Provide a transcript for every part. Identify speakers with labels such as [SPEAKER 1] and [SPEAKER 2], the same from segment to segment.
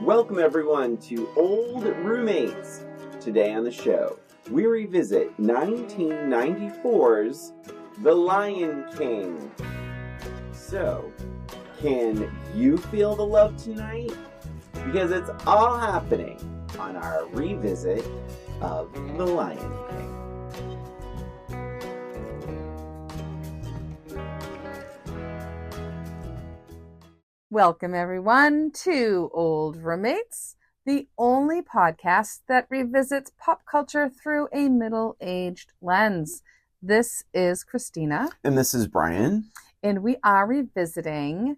[SPEAKER 1] Welcome everyone to Old Roommates. Today on the show, we revisit 1994's The Lion King. So, can you feel the love tonight? Because it's all happening on our revisit of The Lion King.
[SPEAKER 2] Welcome, everyone, to Old Roommates, the only podcast that revisits pop culture through a middle-aged lens. This is Christina.
[SPEAKER 1] And this is Brian.
[SPEAKER 2] And we are revisiting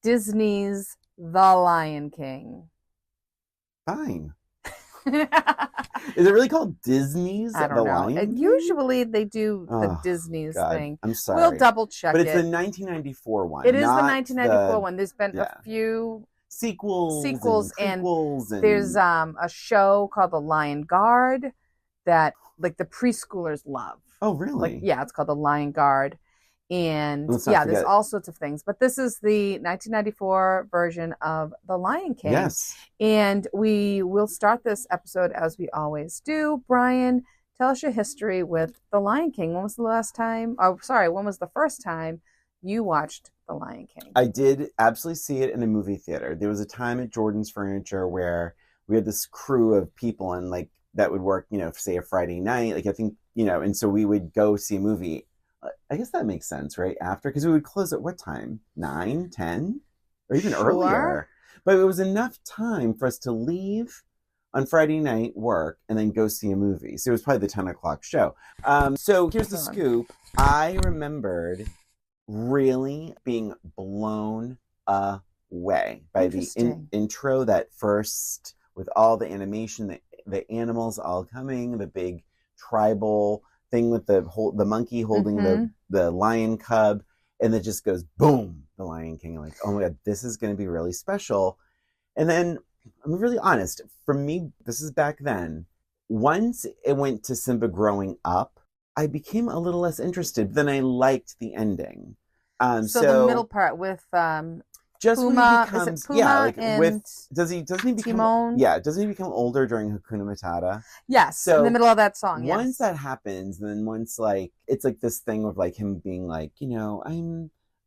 [SPEAKER 2] Disney's The Lion King.
[SPEAKER 1] Fine. Is it really called Disney's
[SPEAKER 2] I don't
[SPEAKER 1] The
[SPEAKER 2] know.
[SPEAKER 1] Lion King?
[SPEAKER 2] Usually they do the Disney's thing.
[SPEAKER 1] I'm sorry.
[SPEAKER 2] We'll double check it.
[SPEAKER 1] But it's the 1994 one.
[SPEAKER 2] It is the 1994 one. There's been a few
[SPEAKER 1] sequels and
[SPEAKER 2] there's a show called The Lion Guard that like the preschoolers love.
[SPEAKER 1] Oh, really?
[SPEAKER 2] It's called The Lion Guard. And there's all sorts of things. But this is the 1994 version of The Lion King.
[SPEAKER 1] Yes.
[SPEAKER 2] And we will start this episode as we always do. Brian, tell us your history with The Lion King. When was the first time you watched The Lion King?
[SPEAKER 1] I did absolutely see it in a movie theater. There was a time at Jordan's Furniture where we had this crew of people and like that would work, say a Friday night. Like I think, and so we would go see a movie. I guess that makes sense, right? After, because we would close at what time? 9, 10? Or even earlier. But it was enough time for us to leave on Friday night, work, and then go see a movie. So it was probably the 10 o'clock show. So here's the scoop. I remembered really being blown away by the intro, that first, with all the animation, the animals all coming, the big tribal thing with the monkey holding the lion cub, and it just goes boom, The Lion King. I'm like, oh my god, this is going to be really special. And then I'm really honest, for me, this is back then. Once it went to Simba growing up, I became a little less interested. But then I liked the ending.
[SPEAKER 2] So the middle part with
[SPEAKER 1] just
[SPEAKER 2] Puma,
[SPEAKER 1] when he becomes,
[SPEAKER 2] is it Puma and
[SPEAKER 1] doesn't he become
[SPEAKER 2] Timon?
[SPEAKER 1] Doesn't he become older during Hakuna Matata?
[SPEAKER 2] Yes, so in the middle of that song. Yes.
[SPEAKER 1] Once that happens, then once it's like this thing of like him being like,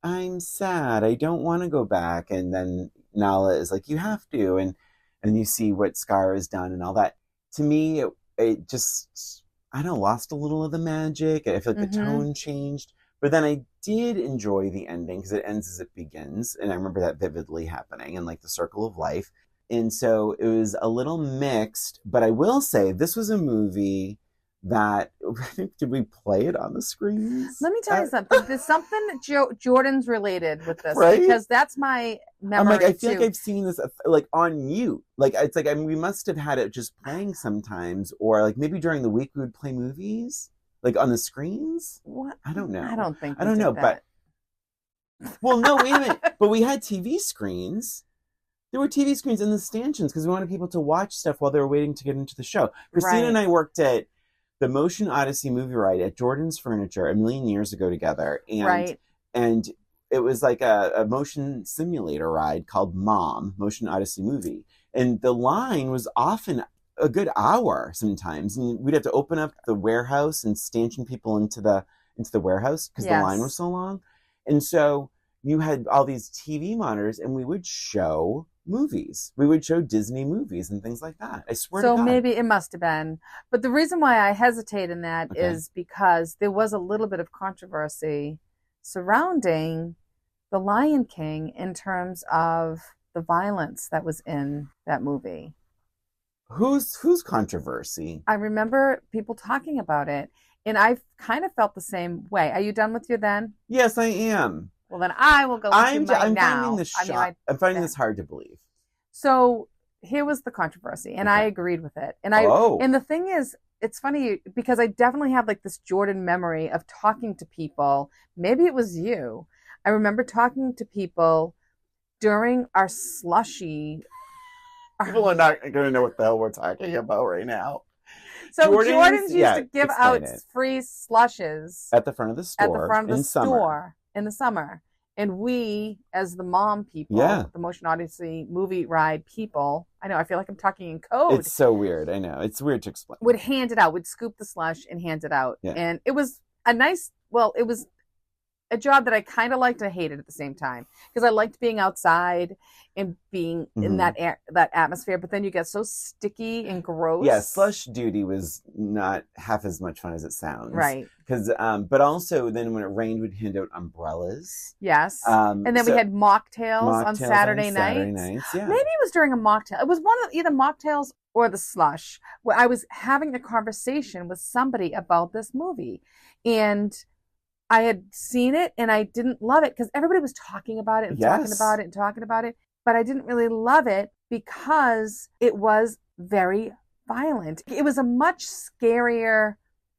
[SPEAKER 1] I'm sad, I don't want to go back, and then Nala is like, you have to, and you see what Scar has done and all that. To me, it just lost a little of the magic. I feel like the tone changed. But then I did enjoy the ending because it ends as it begins. And I remember that vividly happening and like the circle of life. And so it was a little mixed. But I will say this was a movie that, did we play it on the screens?
[SPEAKER 2] Let me tell you something. There's something Jordan's related with this.
[SPEAKER 1] Right?
[SPEAKER 2] Because that's my memory.
[SPEAKER 1] I'm like, I feel like I've seen this like on mute. Like it's like, we must have had it just playing sometimes. Or like maybe during the week we would play movies. Like on the screens?
[SPEAKER 2] What?
[SPEAKER 1] I don't know.
[SPEAKER 2] I don't think.
[SPEAKER 1] I don't know, but well, no, wait a minute. But we had TV screens. There were TV screens in the stanchions because we wanted people to watch stuff while they were waiting to get into the show. Christina and I worked at the Motion Odyssey movie ride at Jordan's Furniture a million years ago together, and it was like a motion simulator ride called Motion Odyssey movie, and the line was often a good hour sometimes, and we'd have to open up the warehouse and stanchion people into the warehouse because the line was so long. And so you had all these TV monitors, and we would show movies. We would show Disney movies and things like that. I swear to God.
[SPEAKER 2] So maybe it must have been. But the reason why I hesitate in that is because there was a little bit of controversy surrounding The Lion King in terms of the violence that was in that movie.
[SPEAKER 1] Whose controversy?
[SPEAKER 2] I remember people talking about it, and I kind of felt the same way. Are you done with your then?
[SPEAKER 1] Yes, I am.
[SPEAKER 2] Well, then I will go into my now.
[SPEAKER 1] I'm finding this hard to believe.
[SPEAKER 2] So here was the controversy, and I agreed with it. And and the thing is, it's funny because I definitely have like this Jordan memory of talking to people. Maybe it was you. I remember talking to people during our slushy.
[SPEAKER 1] People are not going to know what the hell we're talking about right now.
[SPEAKER 2] So Jordan's used to give out free slushes
[SPEAKER 1] at the front of the store
[SPEAKER 2] in the summer. And we, as the mom people, the Motion Odyssey movie ride people, I know, I feel like I'm talking in code.
[SPEAKER 1] It's so weird. I know. It's weird to explain.
[SPEAKER 2] Would hand it out, would scoop the slush and hand it out. Yeah. And it was it was a job that I kind of liked and hated at the same time, because I liked being outside and being in that atmosphere, but then you get so sticky and gross.
[SPEAKER 1] Yeah, slush duty was not half as much fun as it sounds.
[SPEAKER 2] Right.
[SPEAKER 1] Because, but also then when it rained, we'd hand out umbrellas.
[SPEAKER 2] Yes. And then we had mocktails on Saturday nights.
[SPEAKER 1] Yeah.
[SPEAKER 2] Maybe it was during a mocktail. It was one of either mocktails or the slush, where I was having a conversation with somebody about this movie, and I had seen it and I didn't love it because everybody was talking about it and talking about it and talking about it. But I didn't really love it because it was very violent. It was a much scarier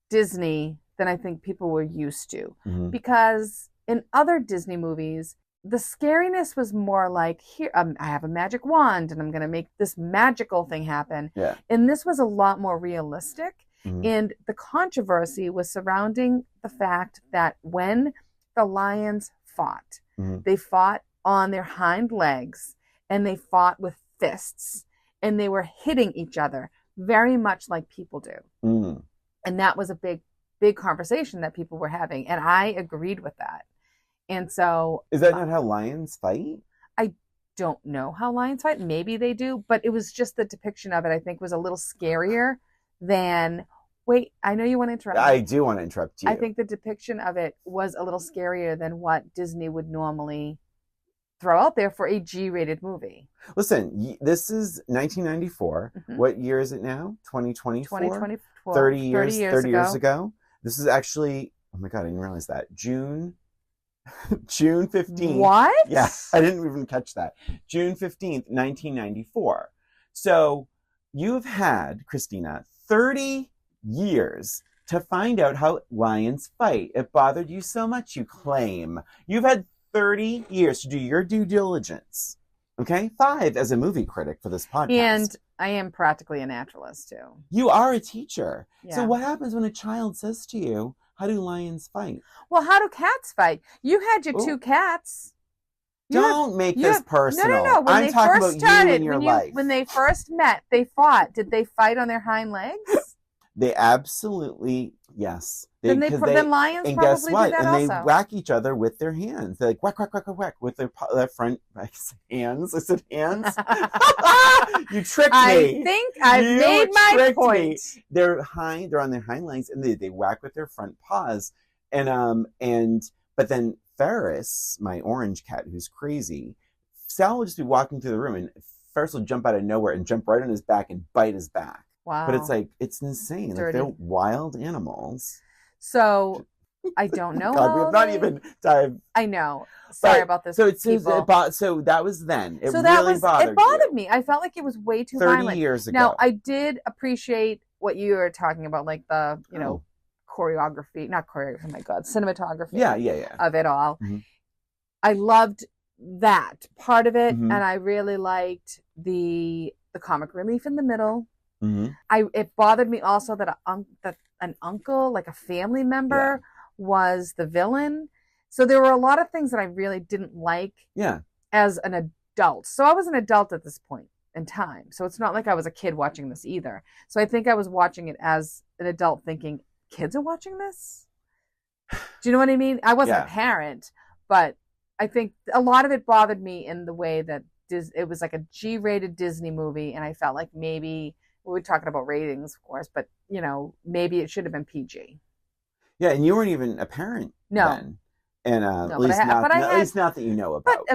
[SPEAKER 2] Disney than I think people were used to. Mm-hmm. Because in other Disney movies, the scariness was more like, here, I have a magic wand and I'm going to make this magical thing happen.
[SPEAKER 1] Yeah.
[SPEAKER 2] And this was a lot more realistic. Mm-hmm. And the controversy was surrounding the fact that when the lions fought, they fought on their hind legs and they fought with fists and they were hitting each other very much like people do. Mm. And that was a big, big conversation that people were having. And I agreed with that. And so...
[SPEAKER 1] Is that not how lions fight?
[SPEAKER 2] I don't know how lions fight. Maybe they do. But it was just the depiction of it, I think, was a little scarier than... Wait, I know you want to interrupt me.
[SPEAKER 1] I do want to interrupt you.
[SPEAKER 2] I think the depiction of it was a little scarier than what Disney would normally throw out there for a G-rated movie.
[SPEAKER 1] Listen, this is 1994. Mm-hmm. What year is it now? 2024?
[SPEAKER 2] 2024.
[SPEAKER 1] 30 years ago. This is actually, oh my God, I didn't realize that. June 15th.
[SPEAKER 2] What?
[SPEAKER 1] Yeah, I didn't even catch that. June 15th, 1994. So you've had, Christina, 30 years to find out how lions fight. It bothered you so much, you claim. You've had 30 years to do your due diligence. Okay? 5 as a movie critic for this podcast.
[SPEAKER 2] And I am practically a naturalist, too.
[SPEAKER 1] You are a teacher.
[SPEAKER 2] Yeah.
[SPEAKER 1] So what happens when a child says to you, how do lions fight?
[SPEAKER 2] Well, how do cats fight? You had your 2 cats.
[SPEAKER 1] Don't make this personal.
[SPEAKER 2] No. When
[SPEAKER 1] I'm talking about you and your life.
[SPEAKER 2] When they first met, they fought. Did they fight on their hind legs?
[SPEAKER 1] They absolutely, yes.
[SPEAKER 2] Then lions
[SPEAKER 1] and
[SPEAKER 2] probably
[SPEAKER 1] guess what?
[SPEAKER 2] do that
[SPEAKER 1] and
[SPEAKER 2] also.
[SPEAKER 1] They whack each other with their hands. They're like whack, whack, whack, whack, whack with their front hands. I said hands. You tricked me.
[SPEAKER 2] I think I've made my point. Me.
[SPEAKER 1] They're on their hind legs and they whack with their front paws. But then Ferris, my orange cat who's crazy, Sal will just be walking through the room and Ferris will jump out of nowhere and jump right on his back and bite his back.
[SPEAKER 2] Wow.
[SPEAKER 1] But it's like, it's insane. Like, they're wild animals.
[SPEAKER 2] So, I don't know.
[SPEAKER 1] God, we've not even dived.
[SPEAKER 2] I know. Sorry about this.
[SPEAKER 1] So so that was then. It bothered
[SPEAKER 2] me. I felt like it was way too
[SPEAKER 1] 30
[SPEAKER 2] violent.
[SPEAKER 1] years ago.
[SPEAKER 2] Now, I did appreciate what you were talking about, like the, choreography, not choreography, oh my God, cinematography.
[SPEAKER 1] Yeah.
[SPEAKER 2] Of it all. Mm-hmm. I loved that part of it.
[SPEAKER 1] Mm-hmm.
[SPEAKER 2] And I really liked the comic relief in the middle.
[SPEAKER 1] Mm-hmm.
[SPEAKER 2] It bothered me also that an uncle, like a family member, was the villain. So there were a lot of things that I really didn't like as an adult. So I was an adult at this point in time. So it's not like I was a kid watching this either. So I think I was watching it as an adult thinking, kids are watching this? Do you know what I mean? I wasn't a parent, but I think a lot of it bothered me in the way that it was like a G-rated Disney movie. And I felt like maybe... We were talking about ratings, of course, but, maybe it should have been PG.
[SPEAKER 1] Yeah, and you weren't even a parent then. And at least not that you know about.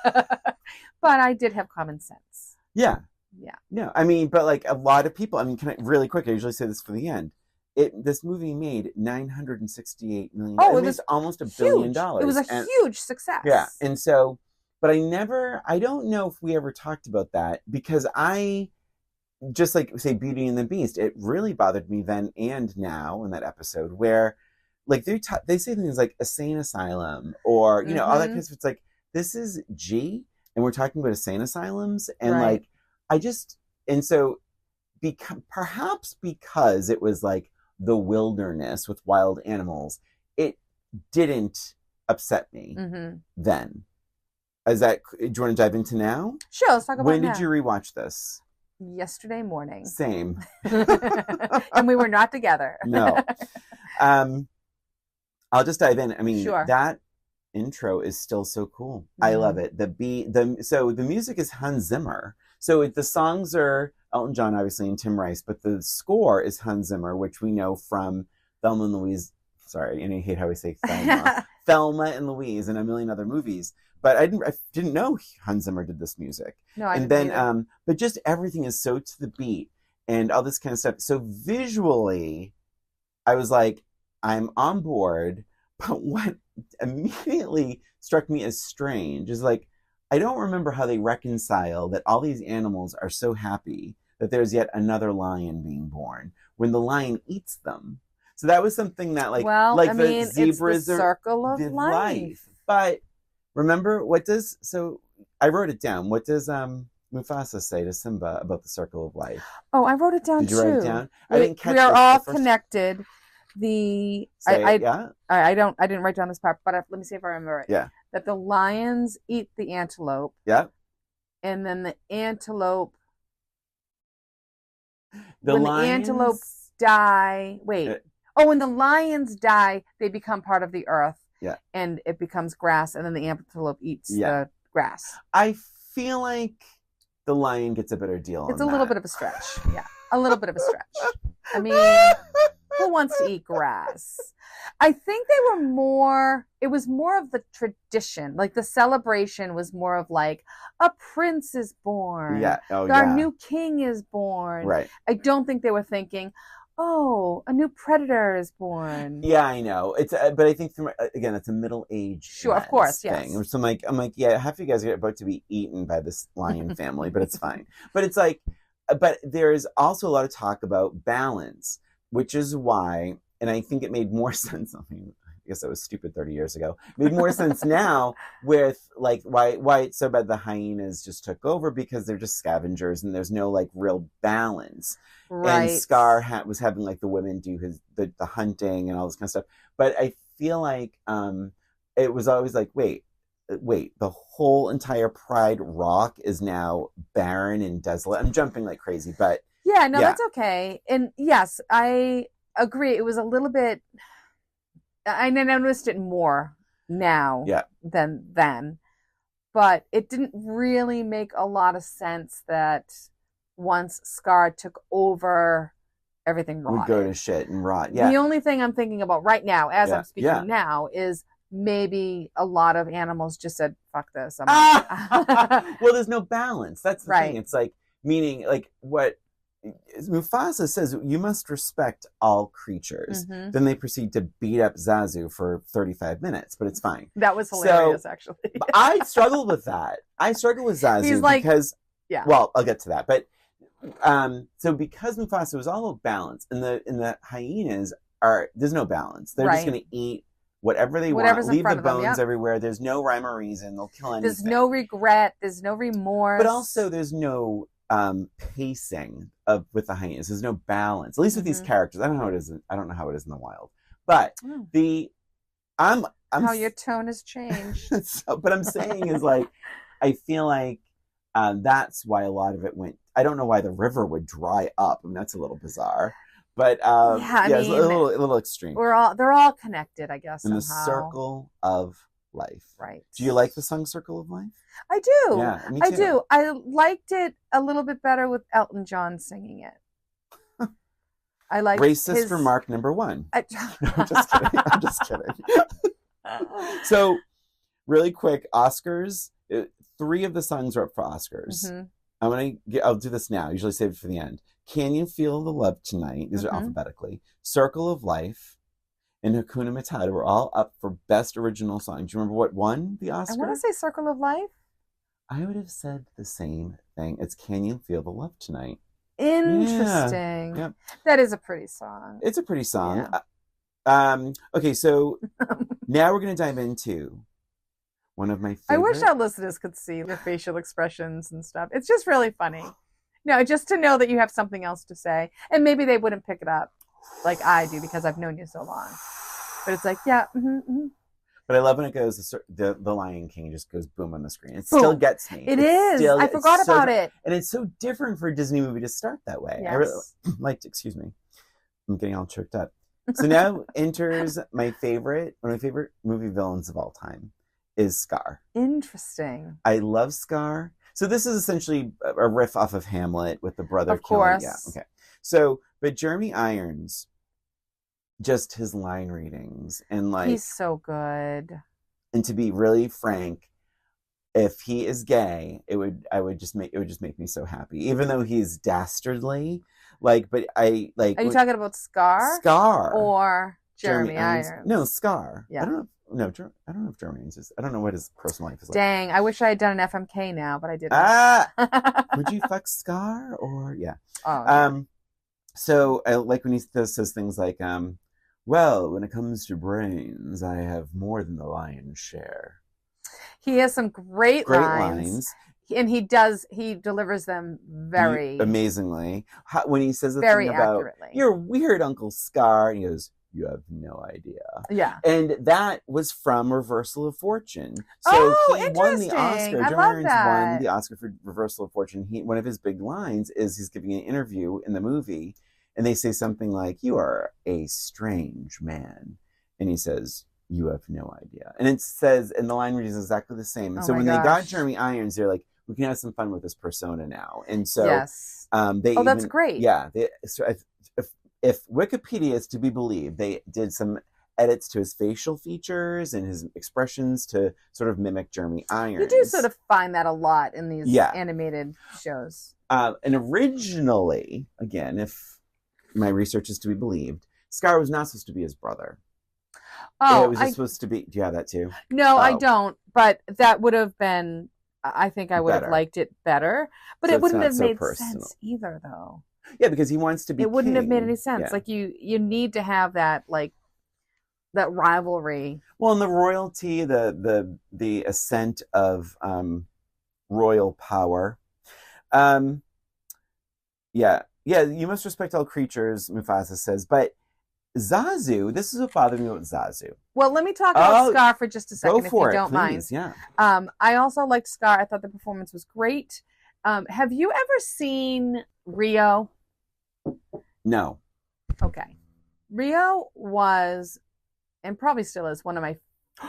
[SPEAKER 2] But I did have common sense.
[SPEAKER 1] Yeah.
[SPEAKER 2] Yeah.
[SPEAKER 1] No, I mean, but like a lot of people, can I really quick, I usually say this for the end. This movie made $968 million.
[SPEAKER 2] Oh, it was
[SPEAKER 1] almost $1 billion.
[SPEAKER 2] It was a huge success.
[SPEAKER 1] Yeah. And so, but I don't know if we ever talked about that because just like, say, Beauty and the Beast, it really bothered me then and now in that episode where, like, they say things like a sane asylum or, all that kind of stuff. It's like, this is G, and we're talking about insane asylums. And, so perhaps because it was, like, the wilderness with wild animals, it didn't upset me then. Do you want to dive into now?
[SPEAKER 2] Sure, let's talk about
[SPEAKER 1] When did you rewatch this?
[SPEAKER 2] Yesterday morning.
[SPEAKER 1] Same.
[SPEAKER 2] And we were not together.
[SPEAKER 1] No. I'll just dive in. I mean,
[SPEAKER 2] sure.
[SPEAKER 1] That intro is still so cool. I love it. So the music is Hans Zimmer. So the songs are Elton John, obviously, and Tim Rice, but the score is Hans Zimmer, which we know from Thelma and Louise. Sorry, and I hate how we say Thelma. Thelma and Louise and a million other movies. But I didn't know Hans Zimmer did this music.
[SPEAKER 2] No, I didn't either.
[SPEAKER 1] But just everything is so to the beat and all this kind of stuff. So visually, I was like, I'm on board. But what immediately struck me as strange is like, I don't remember how they reconcile that all these animals are so happy that there's yet another lion being born when the lion eats them. So that was something that the zebras
[SPEAKER 2] it's the circle of life.
[SPEAKER 1] But remember, so I wrote it down. What does Mufasa say to Simba about the circle of life?
[SPEAKER 2] Oh, I wrote it down too.
[SPEAKER 1] Did you write it down? I didn't catch it.
[SPEAKER 2] We are all connected. I didn't write down this part, but let me see if I remember it.
[SPEAKER 1] Yeah.
[SPEAKER 2] That the lions eat the antelope.
[SPEAKER 1] Yeah.
[SPEAKER 2] And then the antelope.
[SPEAKER 1] The
[SPEAKER 2] antelopes die. Wait. When the lions die, they become part of the earth.
[SPEAKER 1] Yeah.
[SPEAKER 2] And it becomes grass, and then the antelope eats the grass.
[SPEAKER 1] I feel like the lion gets a better deal.
[SPEAKER 2] It's a little bit of a stretch. Yeah. A little bit of a stretch. I mean, who wants to eat grass? I think it was more of the tradition. Like the celebration was more of like, a prince is born.
[SPEAKER 1] Yeah.
[SPEAKER 2] Our new king is born.
[SPEAKER 1] Right.
[SPEAKER 2] I don't think they were thinking, a new predator is born.
[SPEAKER 1] Yeah, I know. But I think again, it's a middle-aged
[SPEAKER 2] sure, of course, yes.
[SPEAKER 1] thing. So I'm like, yeah, half of you guys are about to be eaten by this lion family, but it's fine. But it's like, but there is also a lot of talk about balance, which is why, and I think it made more sense. I mean, I guess I was stupid 30 years ago. It made more sense now with like why it's so bad the hyenas just took over, because they're just scavengers and there's no like real balance.
[SPEAKER 2] Right.
[SPEAKER 1] And Scar was having like the women do the hunting and all this kind of stuff. But I feel like it was always like, wait, the whole entire Pride Rock is now barren and desolate. I'm jumping like crazy, but
[SPEAKER 2] yeah, that's okay. And yes, I agree. It was a little bit. I noticed it more now than then, but it didn't really make a lot of sense that once Scar took over, everything rotted.
[SPEAKER 1] Would go to shit and rot. Yeah.
[SPEAKER 2] The only thing I'm thinking about right now, as I'm speaking now, is maybe a lot of animals just said, fuck this.
[SPEAKER 1] Well, there's no balance. That's the thing. It's like, meaning like what Mufasa says, you must respect all creatures. Mm-hmm. Then they proceed to beat up Zazu for 35 minutes, but it's fine.
[SPEAKER 2] That was hilarious, actually.
[SPEAKER 1] I struggled with that. I struggled with Zazu because, well, I'll get to that. But so because Mufasa was all about balance, and the hyenas there's no balance. They're just going to eat whatever they want, leave the bones everywhere. There's no rhyme or reason. They'll kill anything.
[SPEAKER 2] There's no regret. There's no remorse.
[SPEAKER 1] But also there's no pacing with the hyenas. There's no balance. At least with these characters. I don't know how it is. I don't know how it is in the wild. But I'm
[SPEAKER 2] how your tone has changed.
[SPEAKER 1] But I'm saying is like, I feel like that's why a lot of it went. I don't know why the river would dry up. I mean, that's a little bizarre. But I mean, it's a little extreme.
[SPEAKER 2] They're all connected, I guess.
[SPEAKER 1] In the circle of life.
[SPEAKER 2] Right.
[SPEAKER 1] Do you like the song "Circle of Life"?
[SPEAKER 2] I do.
[SPEAKER 1] Yeah, me too.
[SPEAKER 2] I do. I liked it a little bit better with Elton John singing it. I like
[SPEAKER 1] racist remark number one. I'm just kidding. I'm just kidding. So, really quick, Oscars. 3 of the songs are up for Oscars. Mm-hmm. I'll do this now. Usually save it for the end. Can You Feel the Love Tonight? These are alphabetically. Circle of Life and Hakuna Matata were all up for Best Original Song. Do you remember what won the Oscar?
[SPEAKER 2] I want to say Circle of Life.
[SPEAKER 1] I would have said the same thing. It's Can You Feel the Love Tonight?
[SPEAKER 2] Interesting.
[SPEAKER 1] Yeah.
[SPEAKER 2] That is a pretty song.
[SPEAKER 1] It's a pretty song. Yeah. Okay, so now we're going to dive into one of my favorite.
[SPEAKER 2] I wish our listeners could see the facial expressions and stuff. It's just really funny. No, just to know that you have something else to say. And maybe they wouldn't pick it up like I do because I've known you so long. But it's like,
[SPEAKER 1] But I love when it goes, the Lion King just goes boom on the screen. It
[SPEAKER 2] Boom.
[SPEAKER 1] still gets me.
[SPEAKER 2] It is. I forgot about it.
[SPEAKER 1] And it's so different for a Disney movie to start that way.
[SPEAKER 2] Yes.
[SPEAKER 1] I really liked, excuse me. I'm getting all choked up. So now enters one of my favorite movie villains of all time is Scar.
[SPEAKER 2] Interesting.
[SPEAKER 1] I love Scar. So this is essentially a riff off of Hamlet with the brother
[SPEAKER 2] of course.
[SPEAKER 1] Yeah, okay. So, but Jeremy Irons, just his line readings and like
[SPEAKER 2] he's so good.
[SPEAKER 1] And to be really frank, if he is gay, it would just make me so happy. Even though he's dastardly, like, but I like.
[SPEAKER 2] Are you talking about Scar?
[SPEAKER 1] Scar
[SPEAKER 2] or Jeremy Irons?
[SPEAKER 1] No, Scar.
[SPEAKER 2] Yeah.
[SPEAKER 1] I don't know. No, I don't know if Jeremy Irons is. I don't know what his personal life is like.
[SPEAKER 2] Dang, I wish I had done an FMK now, but I didn't.
[SPEAKER 1] Would you fuck Scar or yeah?
[SPEAKER 2] Oh.
[SPEAKER 1] So I like when he says things like, well, when it comes to brains, I have more than the lion's share.
[SPEAKER 2] He has some great lines. And he delivers them very
[SPEAKER 1] amazingly. When he says the
[SPEAKER 2] very
[SPEAKER 1] thing about,
[SPEAKER 2] accurately.
[SPEAKER 1] You're weird, Uncle Scar, and he goes, you have no idea.
[SPEAKER 2] Yeah.
[SPEAKER 1] And that was from Reversal of Fortune. So he won the Oscar. Jeremy Irons won the Oscar for Reversal of Fortune. One of his big lines is he's giving an interview in the movie, and they say something like, you are a strange man. And he says, you have no idea. And it says, and the line reads exactly the same. And so when they got Jeremy Irons, they're like, we can have some fun with this persona now. And so
[SPEAKER 2] yes. That's great.
[SPEAKER 1] Yeah. If Wikipedia is to be believed, they did some edits to his facial features and his expressions to sort of mimic Jeremy Irons.
[SPEAKER 2] You do sort of find that a lot in these animated shows.
[SPEAKER 1] And originally, again, if my research is to be believed, Scar was not supposed to be his brother.
[SPEAKER 2] Oh,
[SPEAKER 1] it was just supposed to be. Do you have that too?
[SPEAKER 2] No, I don't. But that would have been. I think I would have liked it better. But it wouldn't have made sense either, though.
[SPEAKER 1] Yeah, because he wants to be.
[SPEAKER 2] It wouldn't
[SPEAKER 1] king.
[SPEAKER 2] have made any sense. Yeah. Like you need to have that that rivalry.
[SPEAKER 1] Well, and the royalty, the ascent of royal power. Yeah. You must respect all creatures, Mufasa says, but. Zazu, this is what bothered me about Zazu.
[SPEAKER 2] Well, let me talk about Scar for just a second, if you don't mind.
[SPEAKER 1] Yeah.
[SPEAKER 2] I also liked Scar. I thought the performance was great. Have you ever seen Rio?
[SPEAKER 1] No.
[SPEAKER 2] Okay. Rio was, and probably still is, one of my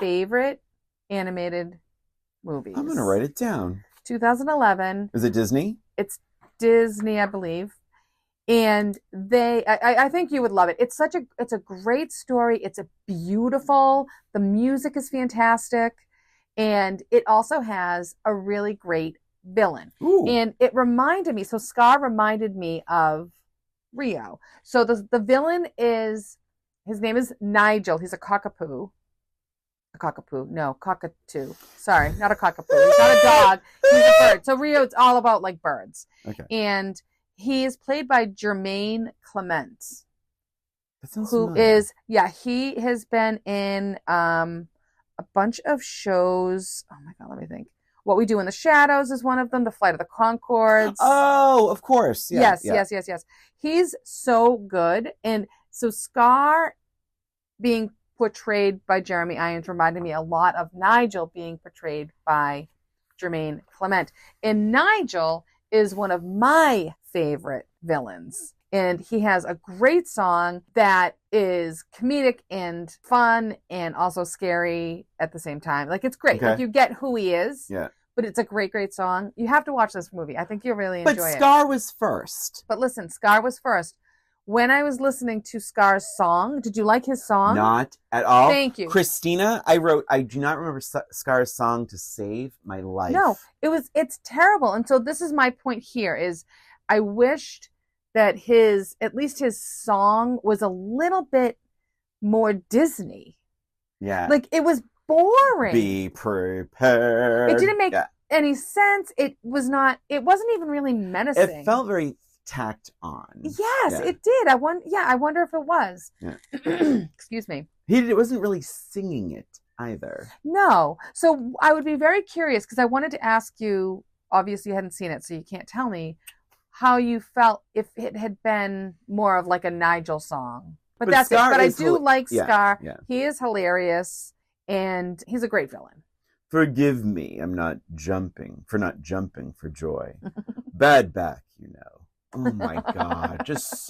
[SPEAKER 2] favorite animated movies.
[SPEAKER 1] I'm going to write it down.
[SPEAKER 2] 2011.
[SPEAKER 1] Is it Disney?
[SPEAKER 2] It's Disney, I believe. And I think you would love it. It's a great story. It's beautiful. The music is fantastic. And it also has a really great villain.
[SPEAKER 1] Ooh.
[SPEAKER 2] And it reminded me, so Scar reminded me of Rio. So the villain his name is Nigel. He's a cockapoo. Cockatoo. Sorry, not a cockapoo. He's not a dog. He's a bird. So Rio, it's all about like birds.
[SPEAKER 1] Okay.
[SPEAKER 2] And he is played by Jermaine Clement,
[SPEAKER 1] who is
[SPEAKER 2] he has been in a bunch of shows. Oh my God, let me think. What We Do in the Shadows is one of them. The Flight of the Conchords.
[SPEAKER 1] Oh, of course. Yeah,
[SPEAKER 2] yes. He's so good. And so Scar being portrayed by Jeremy Irons reminded me a lot of Nigel being portrayed by Jermaine Clement. And Nigel is one of my favorite villains. And he has a great song that is comedic and fun and also scary at the same time. Like, it's great.
[SPEAKER 1] Okay.
[SPEAKER 2] Like, you get who he is.
[SPEAKER 1] Yeah.
[SPEAKER 2] But it's a great, great song. You have to watch this movie. I think you'll really enjoy it.
[SPEAKER 1] But Scar was first.
[SPEAKER 2] But listen, Scar was first. When I was listening to Scar's song, did you like his song?
[SPEAKER 1] Not at all.
[SPEAKER 2] Thank you.
[SPEAKER 1] Christina, I do not remember Scar's song to save my life.
[SPEAKER 2] No, it's terrible. And so this is my point here is I wished that at least his song was a little bit more Disney.
[SPEAKER 1] Yeah.
[SPEAKER 2] Like, it was boring.
[SPEAKER 1] Be prepared.
[SPEAKER 2] It didn't make any sense. It wasn't even really menacing.
[SPEAKER 1] It felt very tacked on.
[SPEAKER 2] Yes, it did. I wonder if it was.
[SPEAKER 1] Yeah.
[SPEAKER 2] Excuse me.
[SPEAKER 1] He wasn't really singing it either.
[SPEAKER 2] No. So I would be very curious because I wanted to ask you, obviously you hadn't seen it, so you can't tell me how you felt if it had been more of like a Nigel song. But that's Scar it. But I do like Scar.
[SPEAKER 1] Yeah.
[SPEAKER 2] He is hilarious. And he's a great villain.
[SPEAKER 1] Forgive me, I'm not jumping for joy. Bad back, you know. Oh my God. Just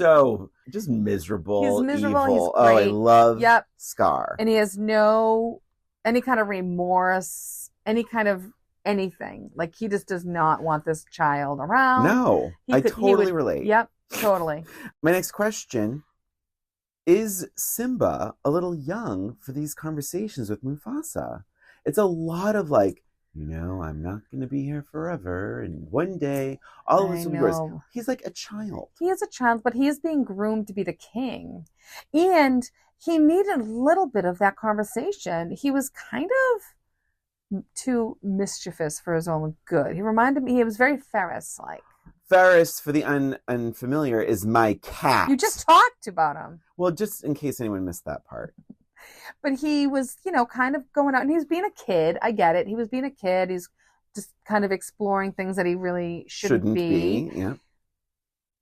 [SPEAKER 1] miserable.
[SPEAKER 2] He's miserable.
[SPEAKER 1] Evil.
[SPEAKER 2] He's great.
[SPEAKER 1] Oh, I love Scar.
[SPEAKER 2] And he has any kind of remorse, any kind of anything. Like, he just does not want this child around.
[SPEAKER 1] No, I totally relate.
[SPEAKER 2] Yep, totally.
[SPEAKER 1] My next question, is Simba a little young for these conversations with Mufasa? It's a lot of like, I'm not going to be here forever, and one day all of us will be yours. He's like a child.
[SPEAKER 2] He is a child, but he is being groomed to be the king. And he needed a little bit of that conversation. He was kind of too mischievous for his own good. He reminded me, he was very Ferris-like.
[SPEAKER 1] Ferris, for the unfamiliar, is my cat.
[SPEAKER 2] You just talked about him.
[SPEAKER 1] Well, just in case anyone missed that part.
[SPEAKER 2] But he was, kind of going out, and he was being a kid. I get it. He was being a kid. He's just kind of exploring things that he really shouldn't be.
[SPEAKER 1] Yeah.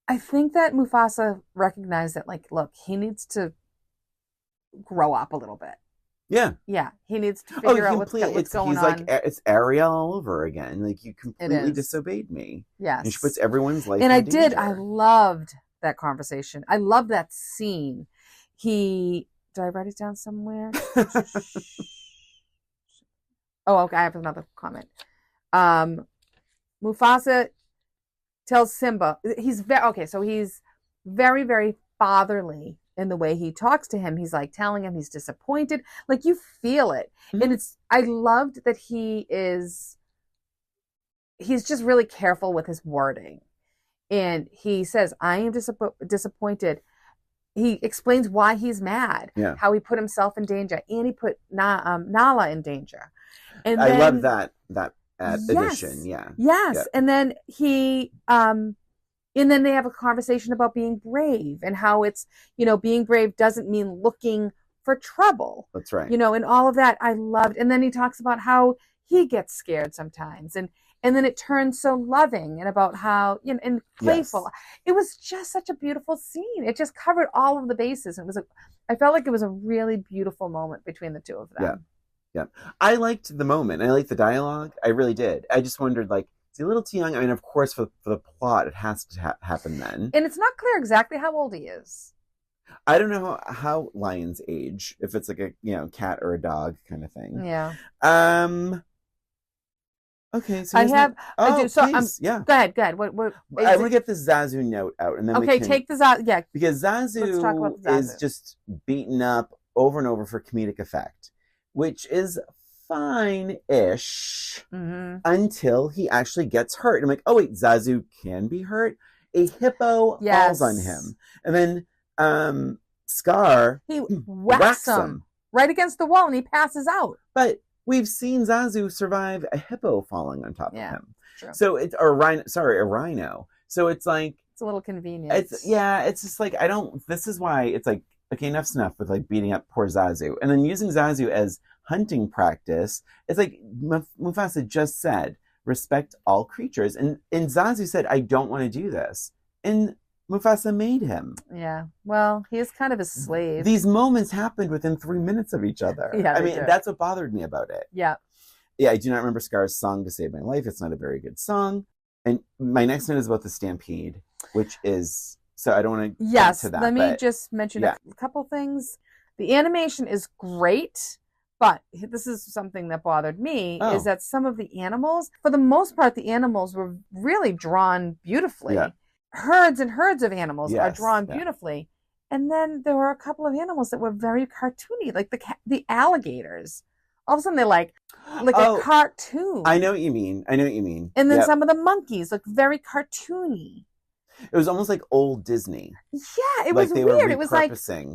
[SPEAKER 2] I think that Mufasa recognized that, like, look, he needs to grow up a little bit.
[SPEAKER 1] Yeah.
[SPEAKER 2] Yeah. He needs to figure out what's going on.
[SPEAKER 1] He's like, it's Ariel all over again. Like, you completely disobeyed me.
[SPEAKER 2] Yes.
[SPEAKER 1] And she puts everyone's life
[SPEAKER 2] in danger.
[SPEAKER 1] And I did.
[SPEAKER 2] I loved that conversation. I loved that scene. Did I write it down somewhere? Oh, okay. I have another comment. Mufasa tells Simba, he's very, very fatherly in the way he talks to him. He's like telling him he's disappointed. Like, you feel it. Mm-hmm. And I loved that he's just really careful with his wording. And he says, I am disappointed. He explains why he's mad, how he put himself in danger, and he put Nala in danger. And
[SPEAKER 1] I love that addition. Yeah.
[SPEAKER 2] Yes. Yep. And then and then they have a conversation about being brave and how it's, being brave doesn't mean looking for trouble.
[SPEAKER 1] That's right.
[SPEAKER 2] And all of that I loved. And then he talks about how he gets scared sometimes. And then it turns so loving and about how, and playful. Yes. It was just such a beautiful scene. It just covered all of the bases. I felt like it was a really beautiful moment between the two of them.
[SPEAKER 1] Yeah. I liked the moment. I liked the dialogue. I really did. I just wondered, like, is he a little too young? I mean, of course, for the plot, it has to happen then.
[SPEAKER 2] And it's not clear exactly how old he is.
[SPEAKER 1] I don't know how lions age, if it's like a, cat or a dog kind of thing.
[SPEAKER 2] Yeah.
[SPEAKER 1] Okay, so
[SPEAKER 2] I do. So
[SPEAKER 1] please, yeah.
[SPEAKER 2] Go ahead. What
[SPEAKER 1] I want to get the Zazu note out, and then
[SPEAKER 2] take the Zazu. Yeah,
[SPEAKER 1] because Zazu is just beaten up over and over for comedic effect, which is fine-ish until he actually gets hurt. I'm like, oh wait, Zazu can be hurt. A hippo falls on him, and then Scar
[SPEAKER 2] he whacks him right against the wall, and he passes out.
[SPEAKER 1] But we've seen Zazu survive a hippo falling on top of him.
[SPEAKER 2] True.
[SPEAKER 1] So it's a rhino. So it's like,
[SPEAKER 2] it's a little convenient.
[SPEAKER 1] It's just like, this is why it's like, okay, enough's enough with like beating up poor Zazu. And then using Zazu as hunting practice. It's like Mufasa just said, respect all creatures. And Zazu said, I don't want to do this. And Mufasa made him.
[SPEAKER 2] Yeah. Well, he is kind of a slave.
[SPEAKER 1] These moments happened within 3 minutes of each other.
[SPEAKER 2] Yeah,
[SPEAKER 1] I mean, that's what bothered me about it.
[SPEAKER 2] Yeah.
[SPEAKER 1] Yeah, I do not remember Scar's song to save my life. It's not a very good song. And my next one is about the stampede, which is, so I don't want to get to that.
[SPEAKER 2] Let me just mention a couple things. The animation is great, but this is something that bothered me, is that some of the animals, for the most part, the animals were really drawn beautifully. Yeah. Herds and herds of animals are drawn beautifully. And then there were a couple of animals that were very cartoony, like the alligators. All of a sudden they're like a cartoon.
[SPEAKER 1] I know what you mean.
[SPEAKER 2] And then some of the monkeys look very cartoony.
[SPEAKER 1] It was almost like old Disney.
[SPEAKER 2] Yeah, it was weird. It was like,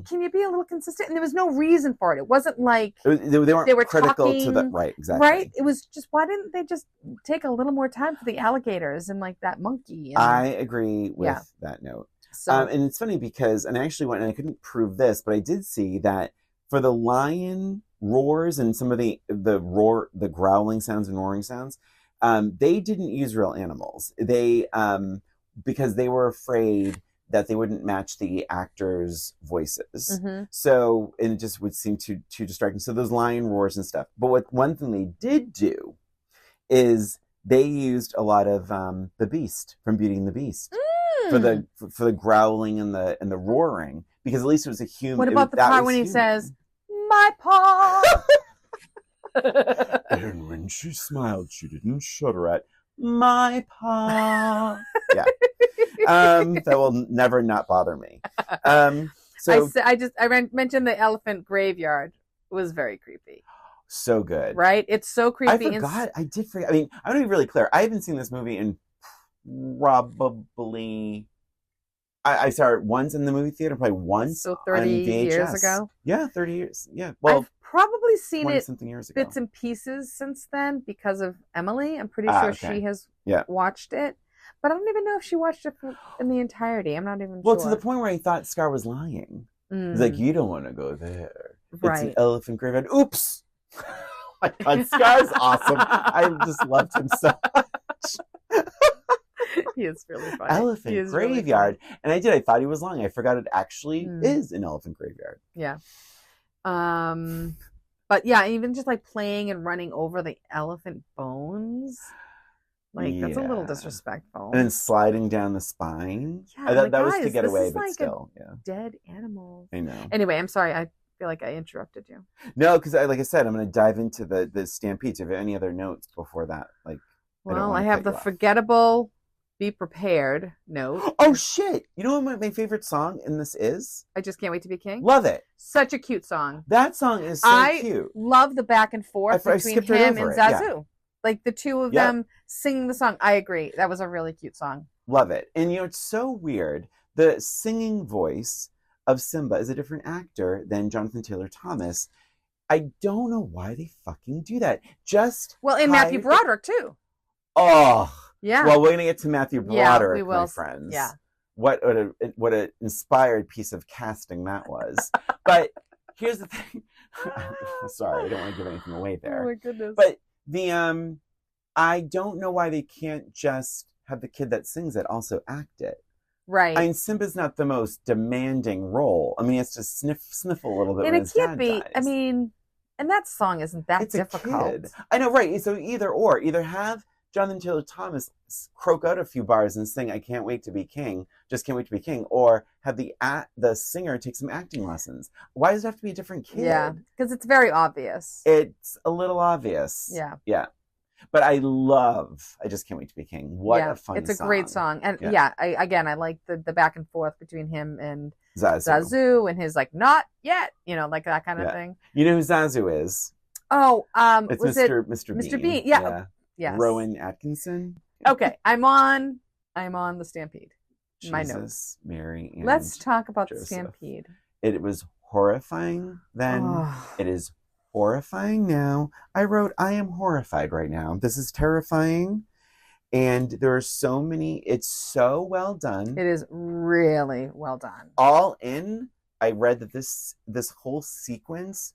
[SPEAKER 2] can you be a little consistent? And there was no reason for it. It wasn't like
[SPEAKER 1] they were critical
[SPEAKER 2] talking,
[SPEAKER 1] to the right, exactly.
[SPEAKER 2] Right? It was just, why didn't they just take a little more time for the alligators and like that monkey?
[SPEAKER 1] I agree with that note. So, and it's funny because, and I actually went, and I couldn't prove this, but I did see that for the lion roars and some of the growling sounds and roaring sounds, they didn't use real animals. They because they were afraid that they wouldn't match the actors' voices.
[SPEAKER 2] Mm-hmm.
[SPEAKER 1] So, and it just would seem too distracting. So those lion roars and stuff. But one thing they did do is they used a lot of the Beast from Beauty and the Beast for the growling and the roaring, because at least it was a human.
[SPEAKER 2] What about the part when he says, "My paw"?
[SPEAKER 1] And when she smiled, she didn't shudder at my paw. Yeah. That will never not bother me. So
[SPEAKER 2] I mentioned the elephant graveyard. It was very creepy.
[SPEAKER 1] So good.
[SPEAKER 2] Right? It's so creepy.
[SPEAKER 1] I forgot. I did forget. I mean, I'm going to be really clear. I haven't seen this movie in probably... I saw it once in the movie theater, probably once.
[SPEAKER 2] So 30 years ago?
[SPEAKER 1] Yeah, 30 years. Yeah. Well,
[SPEAKER 2] I've probably seen it
[SPEAKER 1] something years ago.
[SPEAKER 2] Bits and pieces since then because of Emily. I'm pretty sure she has watched it. But I don't even know if she watched it in the entirety. I'm not even sure.
[SPEAKER 1] Well, to the point where I thought Scar was lying. He's like, you don't want to go there. Right. It's an elephant graveyard. Oops! Oh my God, Scar's awesome. I just loved him so much.
[SPEAKER 2] He is really funny.
[SPEAKER 1] Elephant graveyard. Really, and I thought he was lying. I forgot it actually is an elephant graveyard.
[SPEAKER 2] Yeah. But yeah, even just like playing and running over the elephant bones. Like, that's a little disrespectful.
[SPEAKER 1] And then sliding down the spine.
[SPEAKER 2] Yeah,
[SPEAKER 1] that was to get away, but still.
[SPEAKER 2] Dead animals.
[SPEAKER 1] I know.
[SPEAKER 2] Anyway, I'm sorry. I feel like I interrupted you.
[SPEAKER 1] No, because like I said, I'm going to dive into the stampedes. Do you have any other notes before that?
[SPEAKER 2] Well, I have the forgettable "Be Prepared" note.
[SPEAKER 1] Oh, shit. You know what my favorite song in this is?
[SPEAKER 2] I Just Can't Wait to Be King.
[SPEAKER 1] Love it.
[SPEAKER 2] Such a cute song.
[SPEAKER 1] That song is so cute.
[SPEAKER 2] I love the back and forth between him and Zazu. Yeah. Like the two of them singing the song. I agree. That was a really cute song.
[SPEAKER 1] Love it. And it's so weird. The singing voice of Simba is a different actor than Jonathan Taylor Thomas. I don't know why they fucking do that.
[SPEAKER 2] And Matthew Broderick too.
[SPEAKER 1] Oh.
[SPEAKER 2] Yeah.
[SPEAKER 1] Well, we're gonna get to Matthew Broderick,
[SPEAKER 2] we will.
[SPEAKER 1] My friends.
[SPEAKER 2] Yeah.
[SPEAKER 1] What an inspired piece of casting that was. But here's the thing. Sorry, I don't want to give anything away there.
[SPEAKER 2] Oh my goodness.
[SPEAKER 1] But I don't know why they can't just have the kid that sings it also act it.
[SPEAKER 2] Right.
[SPEAKER 1] I mean, Simba's not the most demanding role. I mean, he has to sniffle a little bit.
[SPEAKER 2] And
[SPEAKER 1] when
[SPEAKER 2] it can't be. Dies. I mean, and that song isn't that difficult.
[SPEAKER 1] A kid. I know, right? So either have Jonathan Taylor Thomas croak out a few bars and sing "I Can't Wait to Be King," just can't wait to be king, or have the singer take some acting lessons. Why does it have to be a different kid?
[SPEAKER 2] Yeah, because it's very obvious.
[SPEAKER 1] It's a little obvious.
[SPEAKER 2] Yeah.
[SPEAKER 1] Yeah. But I Just Can't Wait to Be King. What a fun song.
[SPEAKER 2] It's a great song. And I like the back and forth between him and Zazu and his like, not yet, like that kind of thing.
[SPEAKER 1] You know who Zazu is?
[SPEAKER 2] Oh,
[SPEAKER 1] it's Mr. Bean.
[SPEAKER 2] Mr. Bean, yeah. Yes.
[SPEAKER 1] Rowan Atkinson.
[SPEAKER 2] Okay, I'm on the Stampede.
[SPEAKER 1] Jesus,
[SPEAKER 2] my notes.
[SPEAKER 1] Mary, and
[SPEAKER 2] let's talk about
[SPEAKER 1] Joseph.
[SPEAKER 2] The Stampede.
[SPEAKER 1] It was horrifying then. It is horrifying now. I wrote, I am horrified right now. This is terrifying. And there are so many, it's so well done.
[SPEAKER 2] It is really well done.
[SPEAKER 1] All in, I read that this whole sequence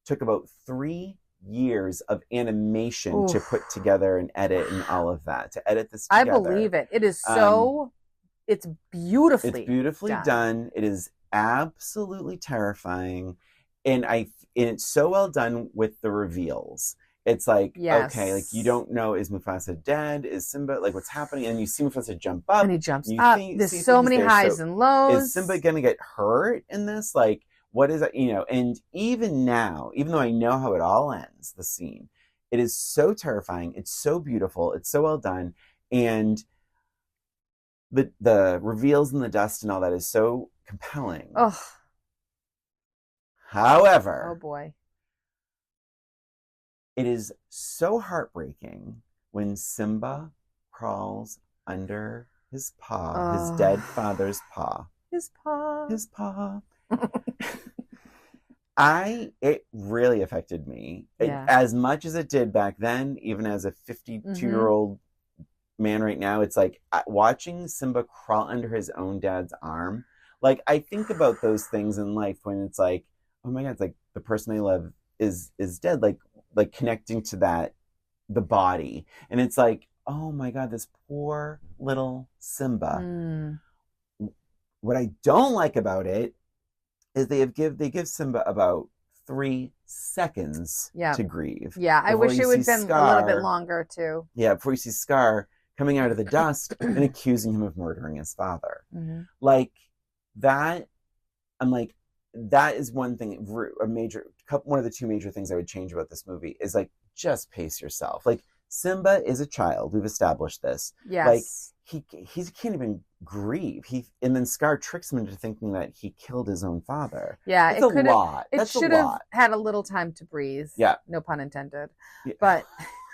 [SPEAKER 1] took about 3 years of animation to put together and edit and all of that. To edit this together.
[SPEAKER 2] I believe it. It is so, it's beautifully
[SPEAKER 1] done. It is absolutely terrifying. And it's so well done with the reveals. It's like, okay, like you don't know, is Mufasa dead? Is Simba, like what's happening? And you see Mufasa jump up.
[SPEAKER 2] And he jumps up. There's so many highs and lows.
[SPEAKER 1] Is Simba going to get hurt in this? Like, what is it? And even now, even though I know how it all ends, the scene, it is so terrifying. It's so beautiful. It's so well done. And the reveals in the dust and all that is so compelling.
[SPEAKER 2] Oh.
[SPEAKER 1] However,
[SPEAKER 2] oh boy,
[SPEAKER 1] it is so heartbreaking when Simba crawls under his paw, his dead father's paw.
[SPEAKER 2] His
[SPEAKER 1] paw. It really affected me. As much as it did back then, even as a 52-year-old man right now, it's like watching Simba crawl under his own dad's arm. Like, I think about those things in life when it's like, oh my God, it's like the person I love is dead. Like connecting to the body. And it's like, oh my God, this poor little Simba. What I don't like about it is they give Simba about 3 seconds to grieve.
[SPEAKER 2] Yeah, I wish it would have been a little bit longer too.
[SPEAKER 1] Yeah, before you see Scar coming out of the dust and accusing him of murdering his father.
[SPEAKER 2] Mm-hmm.
[SPEAKER 1] Like that, I'm like, that is one thing, one of the 2 major things I would change about this movie is like, just pace yourself. Like, Simba is a child. We've established this.
[SPEAKER 2] Yes.
[SPEAKER 1] Like, he can't even grieve. And then Scar tricks him into thinking that he killed his own father.
[SPEAKER 2] Yeah,
[SPEAKER 1] it's a lot.
[SPEAKER 2] It should have had a little time to breathe.
[SPEAKER 1] Yeah.
[SPEAKER 2] No pun intended.
[SPEAKER 1] Yeah.
[SPEAKER 2] But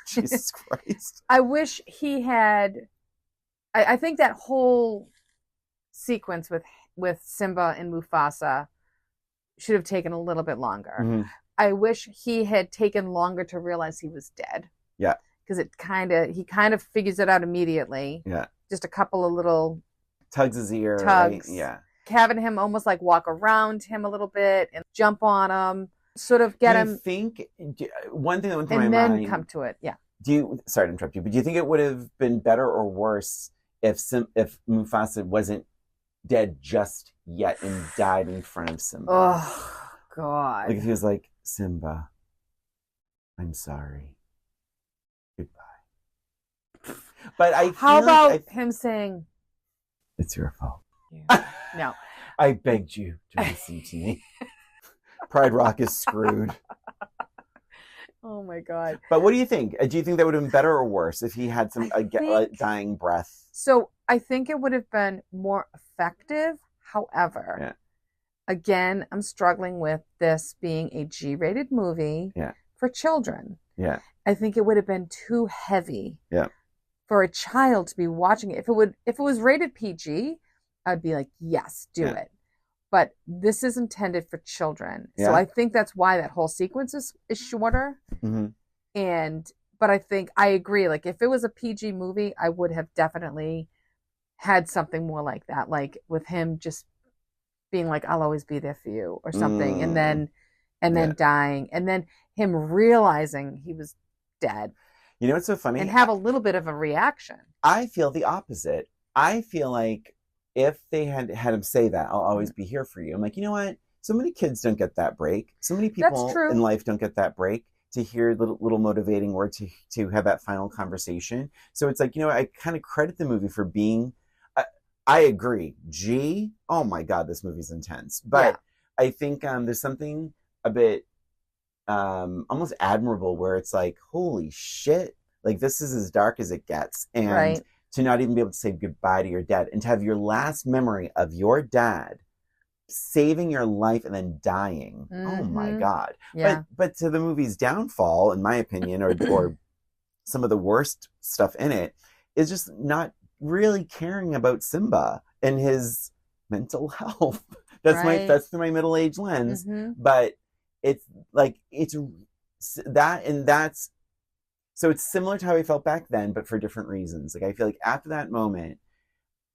[SPEAKER 1] Jesus Christ.
[SPEAKER 2] I wish he had. I think that whole sequence with Simba and Mufasa should have taken a little bit longer.
[SPEAKER 1] Mm-hmm.
[SPEAKER 2] I wish he had taken longer to realize he was dead.
[SPEAKER 1] Yeah.
[SPEAKER 2] Because he kind of figures it out immediately.
[SPEAKER 1] Yeah.
[SPEAKER 2] Just a couple of little
[SPEAKER 1] tugs his ear.
[SPEAKER 2] Tugs.
[SPEAKER 1] Right? Yeah.
[SPEAKER 2] Having him almost like walk around him a little bit and jump on him, sort of get him.
[SPEAKER 1] One thing that went through my
[SPEAKER 2] mind, and
[SPEAKER 1] then
[SPEAKER 2] come to it. Yeah.
[SPEAKER 1] Sorry to interrupt you, but do you think it would have been better or worse if Mufasa wasn't dead just yet and died in front of Simba?
[SPEAKER 2] Oh God!
[SPEAKER 1] Like if he was like, Simba, I'm sorry, goodbye. But
[SPEAKER 2] how about him saying,
[SPEAKER 1] "It's your fault"?
[SPEAKER 2] Yeah. No,
[SPEAKER 1] I begged you to listen to me. Pride Rock is screwed.
[SPEAKER 2] Oh my God!
[SPEAKER 1] But what do you think? Do you think that would have been better or worse if he had some dying breath?
[SPEAKER 2] So I think it would have been more effective. However, again, I'm struggling with this being a G-rated movie for children.
[SPEAKER 1] Yeah,
[SPEAKER 2] I think it would have been too heavy.
[SPEAKER 1] Yeah,
[SPEAKER 2] for a child to be watching it. If it was rated PG, I'd be like, yes, do it. But this is intended for children. So I think that's why that whole sequence is shorter.
[SPEAKER 1] Mm-hmm.
[SPEAKER 2] But I think I agree. Like if it was a PG movie, I would have definitely had something more like that. Like with him just being like, I'll always be there for you or something. And then dying. And then him realizing he was dead.
[SPEAKER 1] You know what's so funny?
[SPEAKER 2] And have a little bit of a reaction.
[SPEAKER 1] I feel the opposite. I feel like if they had him say that, I'll always be here for you. I'm like, you know what? So many kids don't get that break. So many people in life don't get that break to hear little motivating words, to have that final conversation. So it's like, you know, I kind of credit the movie for being, I agree. Oh my God, this movie's intense. But I think there's something a bit almost admirable where it's like, holy shit, like this is as dark as it gets. And to not even be able to say goodbye to your dad and to have your last memory of your dad saving your life and then dying. Oh my God. Yeah. But to the movie's downfall, in my opinion, or some of the worst stuff in it, is just not really caring about Simba and his mental health. That's through my middle-aged lens. But it's like, so it's similar to how I felt back then, but for different reasons. Like I feel like after that moment,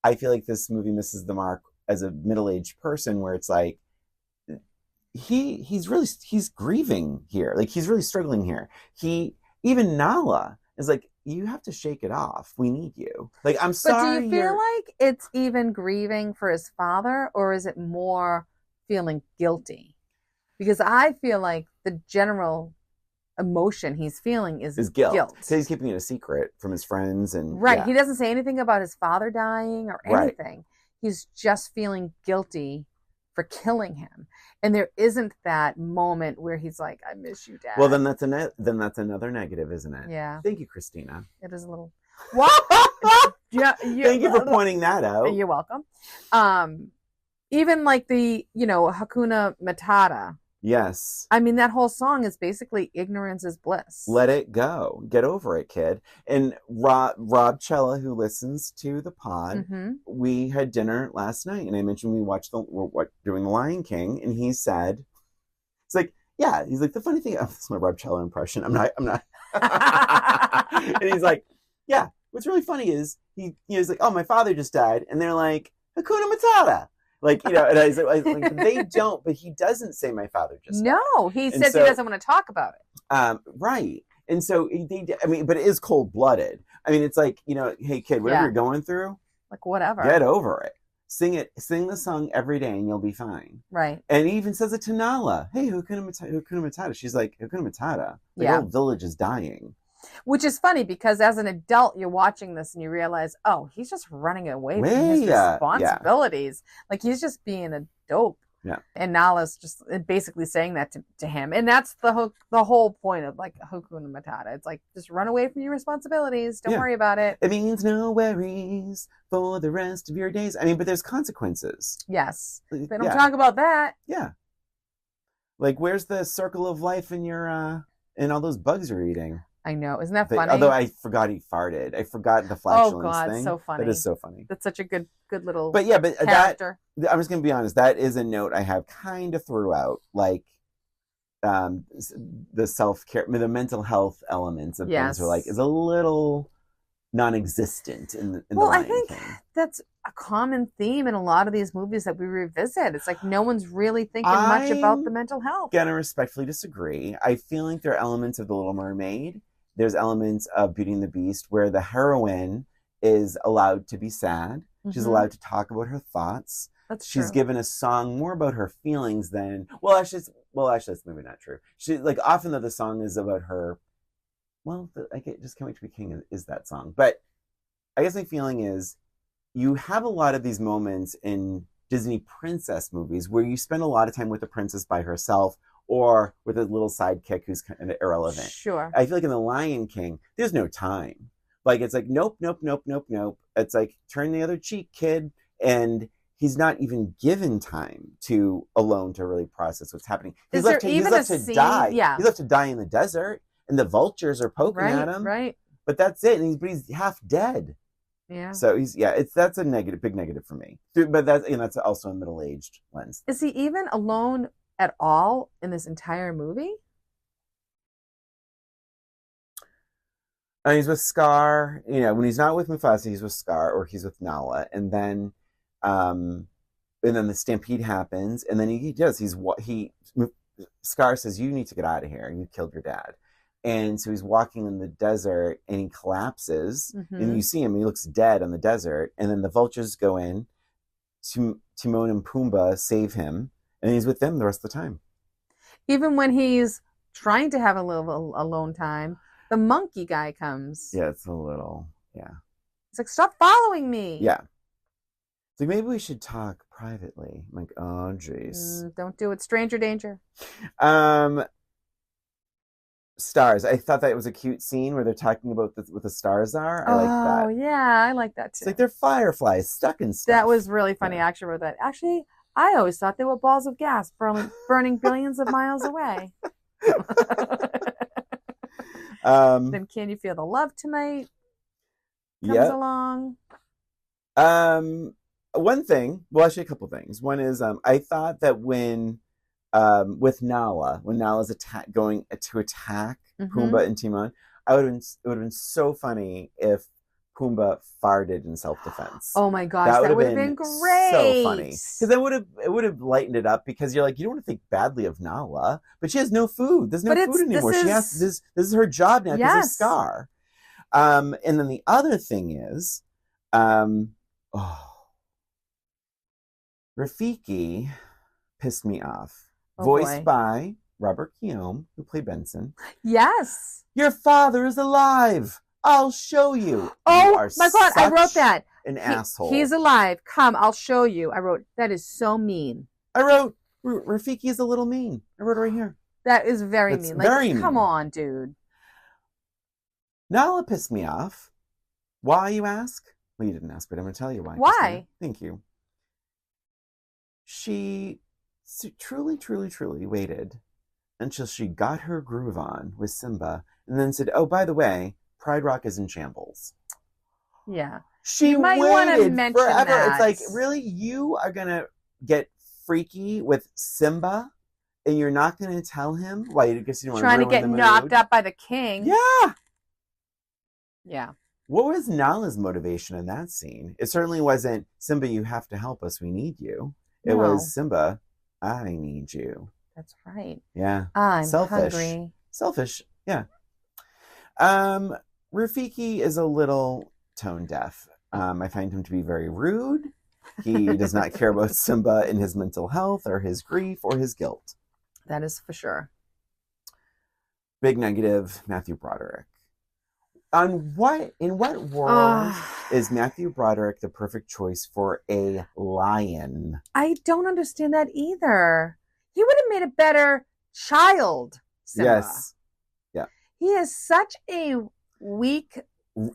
[SPEAKER 1] I feel like this movie misses the mark as a middle-aged person, where it's like he's grieving here. Like he's really struggling here. Even Nala is like, you have to shake it off. We need you. Like, I'm sorry.
[SPEAKER 2] But do you feel like it's even grieving for his father, or is it more feeling guilty? Because I feel like the general emotion he's feeling is guilt.
[SPEAKER 1] So he's keeping it a secret from his friends and
[SPEAKER 2] he doesn't say anything about his father dying or anything. He's just feeling guilty for killing him, and there isn't that moment where he's like, I miss you, Dad.
[SPEAKER 1] Well, then that's another negative, isn't it?
[SPEAKER 2] Yeah.
[SPEAKER 1] Thank you, Christina.
[SPEAKER 2] It is a little what?
[SPEAKER 1] Thank you for pointing that out.
[SPEAKER 2] You're welcome. Even like the Hakuna Matata.
[SPEAKER 1] Yes.
[SPEAKER 2] I mean, that whole song is basically ignorance is bliss.
[SPEAKER 1] Let it go. Get over it, kid. And Rob Cella, who listens to the pod, we had dinner last night, and I mentioned we watched doing The Lion King, and he said, it's like, yeah, he's like, the funny thing, this is my Rob Cella impression. I'm not. And he's like, yeah, what's really funny is he's like, oh, my father just died. And they're like, Hakuna Matata. Like, and I was like, they don't, but he doesn't say my father just died.
[SPEAKER 2] No, he says he doesn't want to talk about it.
[SPEAKER 1] Right. And so, but it is cold-blooded. I mean, it's like, hey, kid, whatever you're going through,
[SPEAKER 2] like, whatever.
[SPEAKER 1] Get over it. Sing the song every day and you'll be fine.
[SPEAKER 2] Right.
[SPEAKER 1] And he even says it to Nala. Hey, Hakuna Matata. She's like, Hakuna Matata. The whole village is dying.
[SPEAKER 2] Which is funny because as an adult, you're watching this and you realize, oh, he's just running away from his responsibilities. Like he's just being a dope.
[SPEAKER 1] Yeah.
[SPEAKER 2] And Nala's just basically saying that to him. And that's the whole point of like Hakuna Matata. It's like, just run away from your responsibilities. Don't worry about it.
[SPEAKER 1] It means no worries for the rest of your days. I mean, but there's consequences.
[SPEAKER 2] Yes. They don't talk about that.
[SPEAKER 1] Yeah. Like, where's the circle of life in your, in all those bugs you're eating?
[SPEAKER 2] I know. Isn't that funny?
[SPEAKER 1] Although I forgot he farted. I forgot the flatulence thing.
[SPEAKER 2] So funny.
[SPEAKER 1] That is so funny.
[SPEAKER 2] That's such a good little
[SPEAKER 1] character. I'm just going to be honest. That is a note I have kind of throughout. Like, the self-care, the mental health elements of things are like, is a little non-existent in the Lion King. I think
[SPEAKER 2] that's a common theme in a lot of these movies that we revisit. It's like no one's really thinking much about the mental health.
[SPEAKER 1] I'm gonna respectfully disagree. I feel like there are elements of The Little Mermaid. There's elements of Beauty and the Beast where the heroine is allowed to be sad. Mm-hmm. She's allowed to talk about her thoughts. She's given a song more about her feelings than actually that's maybe not true. She like often though the song is about her. Well, Just Can't Wait to Be King is that song. But I guess my feeling is you have a lot of these moments in Disney princess movies where you spend a lot of time with the princess by herself or with a little sidekick who's kind of irrelevant.
[SPEAKER 2] Sure.
[SPEAKER 1] I feel like in The Lion King, there's no time. Like, it's like, nope. It's like, turn the other cheek, kid. And he's not even given time to really process what's happening. He's left to die. Yeah. He's left to die in the desert. And the vultures are poking at him.
[SPEAKER 2] Right.
[SPEAKER 1] But that's it. And he's half dead.
[SPEAKER 2] Yeah.
[SPEAKER 1] So that's a big negative for me. But that's also a middle-aged lens.
[SPEAKER 2] Is he even alone at all in this entire movie?
[SPEAKER 1] He's with Scar. When he's not with Mufasa, he's with Scar or he's with Nala. And then the stampede happens. And then Scar says, "You need to get out of here. You killed your dad." And so he's walking in the desert and he collapses. Mm-hmm. And you see him, he looks dead on the desert. And then the vultures go in. Timon and Pumbaa save him. And he's with them the rest of the time. Even
[SPEAKER 2] when he's trying to have a little alone time, the monkey guy comes.
[SPEAKER 1] Yeah, it's a little,
[SPEAKER 2] It's like, stop following me.
[SPEAKER 1] Yeah. So maybe we should talk privately. I'm like, oh, jeez.
[SPEAKER 2] Don't do it. Stranger danger.
[SPEAKER 1] Stars. I thought that was a cute scene where they're talking about what the stars are. I like that.
[SPEAKER 2] Oh, yeah. I like that too.
[SPEAKER 1] It's like they're fireflies stuck in stuff.
[SPEAKER 2] That was really funny. I actually wrote that. Actually, I always thought they were balls of gas burning billions of miles away. Then Can You Feel the Love Tonight comes along.
[SPEAKER 1] One thing, actually a couple things. One is I thought that when with Nala, when Nala's going to attack Pumbaa and Timon, it would have been so funny if Pumbaa farted in self-defense.
[SPEAKER 2] Oh my gosh, that would have been great.
[SPEAKER 1] So funny. Because it would have lightened it up because you're like, you don't want to think badly of Nala, but she has no food. There's no food anymore. This is her job now because of Scar. And then the other thing is, Rafiki pissed me off. Voiced by Robert Keown, who played Benson.
[SPEAKER 2] Yes.
[SPEAKER 1] Your father is alive. I'll show you.
[SPEAKER 2] Oh my God, I wrote that.
[SPEAKER 1] An asshole.
[SPEAKER 2] He's alive. Come, I'll show you. I wrote, that is so mean.
[SPEAKER 1] I wrote, Rafiki is a little mean. I wrote it right here.
[SPEAKER 2] That is very mean. Like, come on, dude.
[SPEAKER 1] Nala pissed me off. Why, you ask? Well, you didn't ask, but I'm going to tell you why.
[SPEAKER 2] Why?
[SPEAKER 1] Thank you. She truly waited until she got her groove on with Simba and then said, oh, by the way, Pride Rock is in shambles.
[SPEAKER 2] Yeah.
[SPEAKER 1] She waited forever. That. It's like, really? You are going to get freaky with Simba and you're not going to tell him? Why? Because you don't want to
[SPEAKER 2] get knocked up by the king.
[SPEAKER 1] Yeah.
[SPEAKER 2] Yeah.
[SPEAKER 1] What was Nala's motivation in that scene? It certainly wasn't, Simba, you have to help us. We need you. It was, Simba, I need you.
[SPEAKER 2] That's right.
[SPEAKER 1] Yeah.
[SPEAKER 2] I'm hungry.
[SPEAKER 1] Selfish. Yeah. Rafiki is a little tone deaf. I find him to be very rude. He does not care about Simba and his mental health or his grief or his guilt.
[SPEAKER 2] That is for sure.
[SPEAKER 1] Big negative, Matthew Broderick. In what world is Matthew Broderick the perfect choice for a lion?
[SPEAKER 2] I don't understand that either. He would have made a better child, Simba.
[SPEAKER 1] Yes. Yeah.
[SPEAKER 2] He has such a weak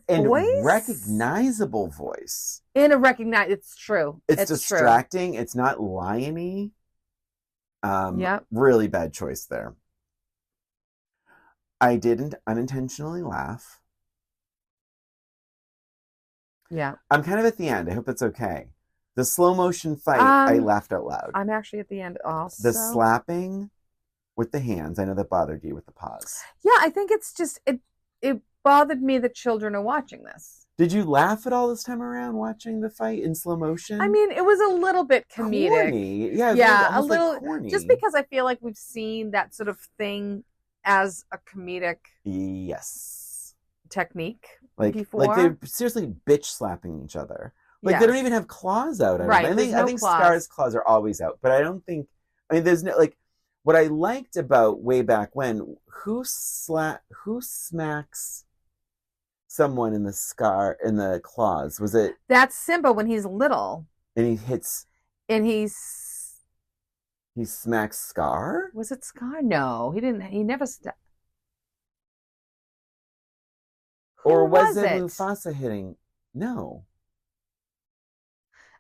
[SPEAKER 1] and
[SPEAKER 2] voice.
[SPEAKER 1] Recognizable voice.
[SPEAKER 2] It's true.
[SPEAKER 1] It's distracting. True. It's not lion-y. Really bad choice there. I didn't unintentionally laugh.
[SPEAKER 2] Yeah.
[SPEAKER 1] I'm kind of at the end. I hope that's okay. The slow motion fight, I laughed out loud.
[SPEAKER 2] I'm actually at the end also.
[SPEAKER 1] The slapping with the hands, I know that bothered you with the paws.
[SPEAKER 2] Yeah, I think it's just, it bothered me that children are watching this.
[SPEAKER 1] Did you laugh at all this time around watching the fight in slow motion?
[SPEAKER 2] I mean, it was a little bit comedic.
[SPEAKER 1] Corny.
[SPEAKER 2] Yeah, a little,
[SPEAKER 1] like corny.
[SPEAKER 2] Just because I feel like we've seen that sort of thing as a comedic technique before.
[SPEAKER 1] Like they're seriously bitch slapping each other. Like they don't even have claws out.
[SPEAKER 2] Right.
[SPEAKER 1] I think Scar's claws are always out, but I don't think. I mean, there's no like. What I liked about way back when, who smacks someone in the claws? Was it?
[SPEAKER 2] That's Simba when he's little.
[SPEAKER 1] And he hits.
[SPEAKER 2] And he
[SPEAKER 1] smacks Scar?
[SPEAKER 2] Was it Scar? No, he didn't. He never.
[SPEAKER 1] Or was it Mufasa hitting? No.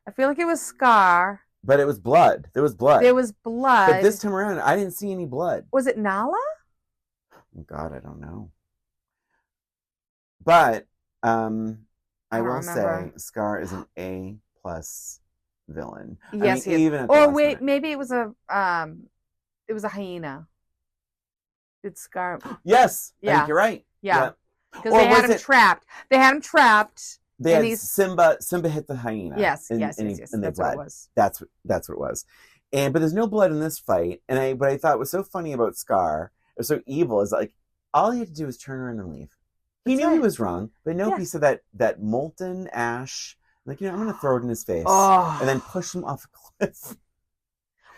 [SPEAKER 2] I feel like it was Scar.
[SPEAKER 1] But it was blood. There was blood.
[SPEAKER 2] But
[SPEAKER 1] this time around, I didn't see any blood.
[SPEAKER 2] Was it Nala?
[SPEAKER 1] Oh, God, I don't know. But I will say Scar is an A+ villain.
[SPEAKER 2] Yes,
[SPEAKER 1] I mean, even
[SPEAKER 2] maybe it was a hyena. Did Scar?
[SPEAKER 1] Yes, yeah, I think you're right.
[SPEAKER 2] Yeah, because they had him trapped. They had him trapped.
[SPEAKER 1] They had Simba hit the hyena.
[SPEAKER 2] Yes.
[SPEAKER 1] And
[SPEAKER 2] that's what it was.
[SPEAKER 1] That's what it was. But there's no blood in this fight. And what I thought was so funny about Scar, or so evil, is like all he had to do was turn around and leave. He knew he was wrong, but nope, he said that molten ash. Like, I'm going to throw it in his face and then push him off a cliff.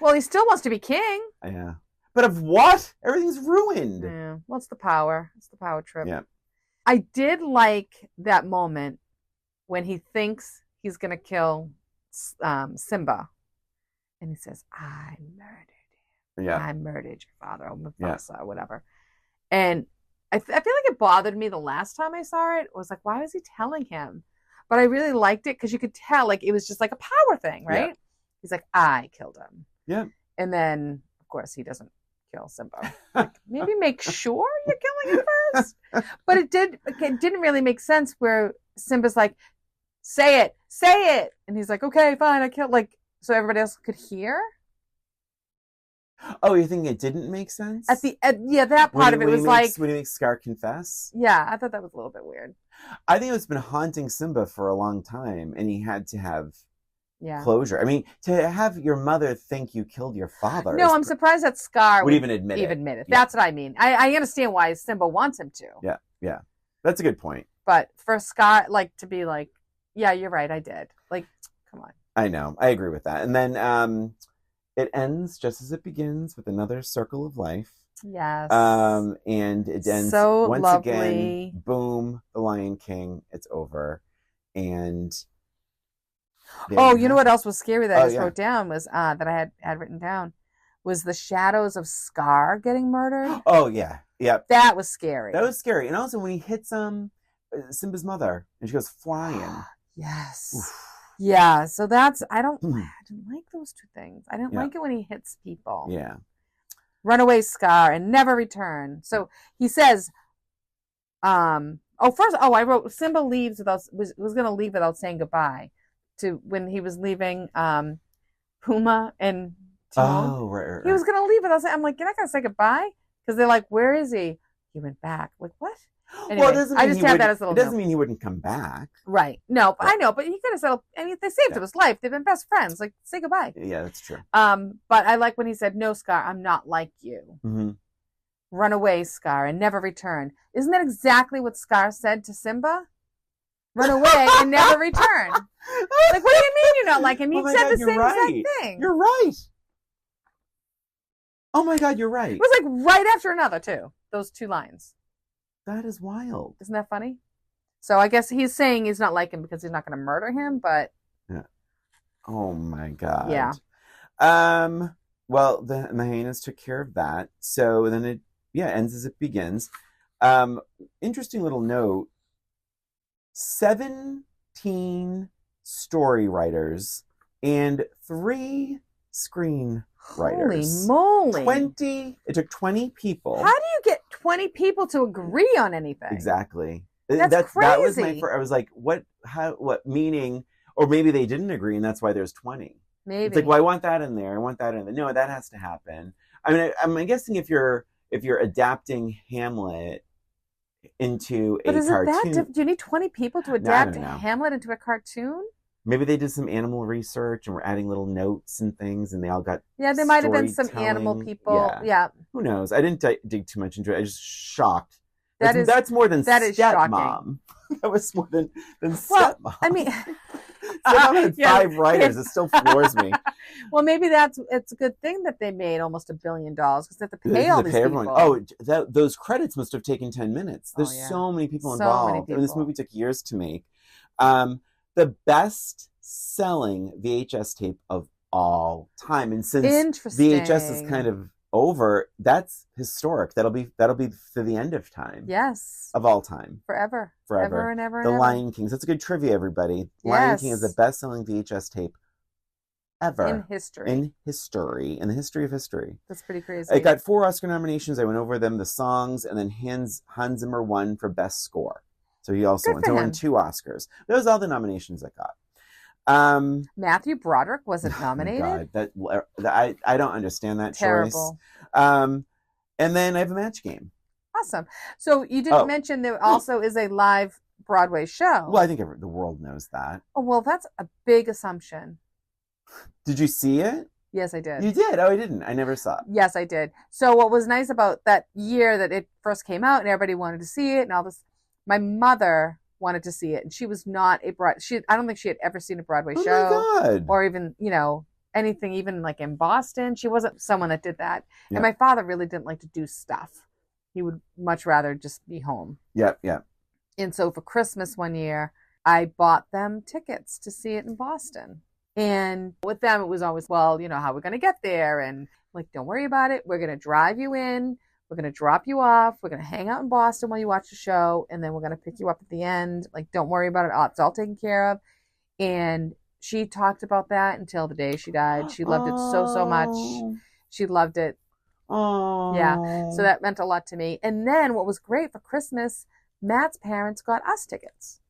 [SPEAKER 2] Well, he still wants to be king.
[SPEAKER 1] Yeah. But of what? Everything's ruined.
[SPEAKER 2] Yeah. Well, it's the power. It's the power trip.
[SPEAKER 1] Yeah.
[SPEAKER 2] I did like that moment when he thinks he's going to kill Simba. And he says, I murdered him.
[SPEAKER 1] Yeah.
[SPEAKER 2] I murdered your father, or Mufasa, or whatever. And I feel like it bothered me the last time I saw it. It was like, why was he telling him? But I really liked it because you could tell, like, it was just like a power thing, right? Yeah. He's like, I killed him.
[SPEAKER 1] Yeah.
[SPEAKER 2] And then, of course, he doesn't kill Simba. Like, maybe make sure you're killing him first. But it didn't really make sense where Simba's like, say it. And he's like, okay, fine, I killed, like, so everybody else could hear.
[SPEAKER 1] Oh, you think it didn't make sense?
[SPEAKER 2] That part of it was like...
[SPEAKER 1] When he makes Scar confess?
[SPEAKER 2] Yeah, I thought that was a little bit weird.
[SPEAKER 1] I think it's been haunting Simba for a long time, and he had to have closure. I mean, to have your mother think you killed your father...
[SPEAKER 2] No, I'm surprised that Scar
[SPEAKER 1] would even admit it.
[SPEAKER 2] Yeah. That's what I mean. I understand why Simba wants him to.
[SPEAKER 1] Yeah. That's a good point.
[SPEAKER 2] But for Scar, like, to be like, yeah, you're right, I did. Like, come on.
[SPEAKER 1] I know. I agree with that. And then... it ends just as it begins with another circle of life.
[SPEAKER 2] Yes.
[SPEAKER 1] And it ends
[SPEAKER 2] so
[SPEAKER 1] once
[SPEAKER 2] lovely.
[SPEAKER 1] Again. Boom, The Lion King. It's over. And
[SPEAKER 2] you know what else was scary that I just wrote down was that I had written down was the shadows of Scar getting murdered.
[SPEAKER 1] Oh yeah, yeah.
[SPEAKER 2] That was scary.
[SPEAKER 1] That was scary. And also when he hits Simba's mother and she goes flying.
[SPEAKER 2] Yes.
[SPEAKER 1] Oof.
[SPEAKER 2] Yeah, so I didn't like those two things. I didn't like it when he hits people.
[SPEAKER 1] Yeah.
[SPEAKER 2] Run away, Scar, and never return. So he says, I wrote Simba leaves was going to leave without saying goodbye to when he was leaving Puma and Timon.
[SPEAKER 1] Oh, right.
[SPEAKER 2] He was going to leave without saying, I'm like, you're not going to say goodbye? Because they're like, where is he? He went back. Like, what? Anyway,
[SPEAKER 1] well, it doesn't mean
[SPEAKER 2] I just had that as a little.
[SPEAKER 1] It doesn't mean he wouldn't come back.
[SPEAKER 2] Right. No, I know, but he could have said, I mean, they saved him his life. They've been best friends. Like, say goodbye.
[SPEAKER 1] Yeah, that's true.
[SPEAKER 2] But I like when he said, no, Scar, I'm not like you.
[SPEAKER 1] Mm-hmm. Run
[SPEAKER 2] away, Scar, and never return. Isn't that exactly what Scar said to Simba? run away and never return. Like, what do you mean you not like him? He said the same exact thing.
[SPEAKER 1] You're right. Oh my God, you're right.
[SPEAKER 2] It was like right after another, too. Those two lines.
[SPEAKER 1] That is wild.
[SPEAKER 2] Isn't that funny? So I guess he's saying he's not like him because he's not going to murder him, but...
[SPEAKER 1] Yeah. Oh my God.
[SPEAKER 2] Yeah.
[SPEAKER 1] Well, the hyenas took care of that. So then it, ends as it begins. Interesting little note. 17 story writers and 3 screenwriters.
[SPEAKER 2] Holy moly.
[SPEAKER 1] It took 20 people.
[SPEAKER 2] How do you get 20 people to agree on anything?
[SPEAKER 1] Exactly.
[SPEAKER 2] That's crazy.
[SPEAKER 1] That was I was like, what meaning, or maybe they didn't agree and that's why there's 20.
[SPEAKER 2] Maybe.
[SPEAKER 1] It's like, well, I want that in there. I want that in there. No, that has to happen. I mean, I'm guessing if you're adapting Hamlet into a cartoon.
[SPEAKER 2] Do you need 20 people to adapt Hamlet into a cartoon?
[SPEAKER 1] Maybe they did some animal research and were adding little notes and things, and they all got
[SPEAKER 2] there might have been some animal people. Yeah.
[SPEAKER 1] Who knows? I didn't dig too much into it. I was just shocked. That's more than
[SPEAKER 2] that
[SPEAKER 1] stepmom. That was more than stepmom.
[SPEAKER 2] I mean,
[SPEAKER 1] had 5 writers. It still floors me.
[SPEAKER 2] Well, maybe it's a good thing that they made almost $1 billion because they have to pay all these people.
[SPEAKER 1] Everyone. Oh, those credits must have taken 10 minutes. There's so many people involved. Many people. And this movie took years to make. The best-selling VHS tape of all time, and since VHS is kind of over, that's historic. That'll be to the end of time.
[SPEAKER 2] Yes.
[SPEAKER 1] Of all time.
[SPEAKER 2] Forever. Ever and ever.
[SPEAKER 1] The Lion King. That's a good trivia, everybody.
[SPEAKER 2] Yes.
[SPEAKER 1] Lion King is the best-selling VHS tape ever.
[SPEAKER 2] In history.
[SPEAKER 1] In the history of history.
[SPEAKER 2] That's pretty crazy.
[SPEAKER 1] It got 4 Oscar nominations. I went over them, the songs, and then Hans Zimmer won for Best Score. So he also won 2 Oscars. Those are all the nominations I got.
[SPEAKER 2] Matthew Broderick wasn't nominated.
[SPEAKER 1] God, I don't understand that
[SPEAKER 2] Terrible.
[SPEAKER 1] choice. And then I have a match game.
[SPEAKER 2] Awesome. So you didn't mention there also is a live Broadway show.
[SPEAKER 1] Well, I think the world knows that.
[SPEAKER 2] Oh, well, that's a big assumption.
[SPEAKER 1] Did you see it?
[SPEAKER 2] Yes, I did.
[SPEAKER 1] You did? Oh, I didn't. I never saw it.
[SPEAKER 2] Yes, I did. So what was nice about that year that it first came out and everybody wanted to see it and all this, my mother wanted to see it, and she was not I don't think she had ever seen a Broadway show.
[SPEAKER 1] Oh my God.
[SPEAKER 2] Or even, anything, even like in Boston. She wasn't someone that did that. Yep. And my father really didn't like to do stuff. He would much rather just be home.
[SPEAKER 1] Yep.
[SPEAKER 2] And so for Christmas one year, I bought them tickets to see it in Boston. And with them, it was always, well, how we're going to get there. And like, don't worry about it. We're going to drive you in. We're going to drop you off. We're going to hang out in Boston while you watch the show. And then we're going to pick you up at the end. Like, don't worry about it. It's all taken care of. And she talked about that until the day she died. She loved it so much. She loved it.
[SPEAKER 1] Oh.
[SPEAKER 2] Yeah. So that meant a lot to me. And then what was great for Christmas, Matt's parents got us tickets.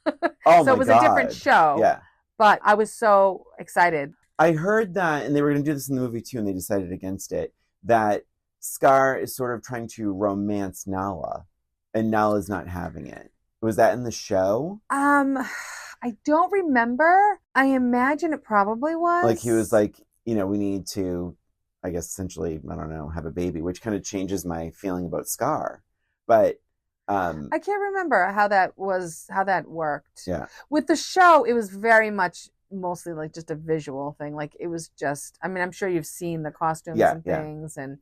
[SPEAKER 2] So it was a different show.
[SPEAKER 1] Yeah.
[SPEAKER 2] But I was so excited.
[SPEAKER 1] I heard that, and they were going to do this in the movie too, and they decided against it, that Scar is sort of trying to romance Nala, and Nala's not having it. Was that in the show?
[SPEAKER 2] I don't remember. I imagine it probably was.
[SPEAKER 1] Like he was like, we need to, I guess, essentially, I don't know, have a baby, which kind of changes my feeling about Scar. But
[SPEAKER 2] I can't remember how that worked.
[SPEAKER 1] Yeah.
[SPEAKER 2] With the show, it was very much mostly like just a visual thing. Like it was just, I'm sure you've seen the costumes and things, and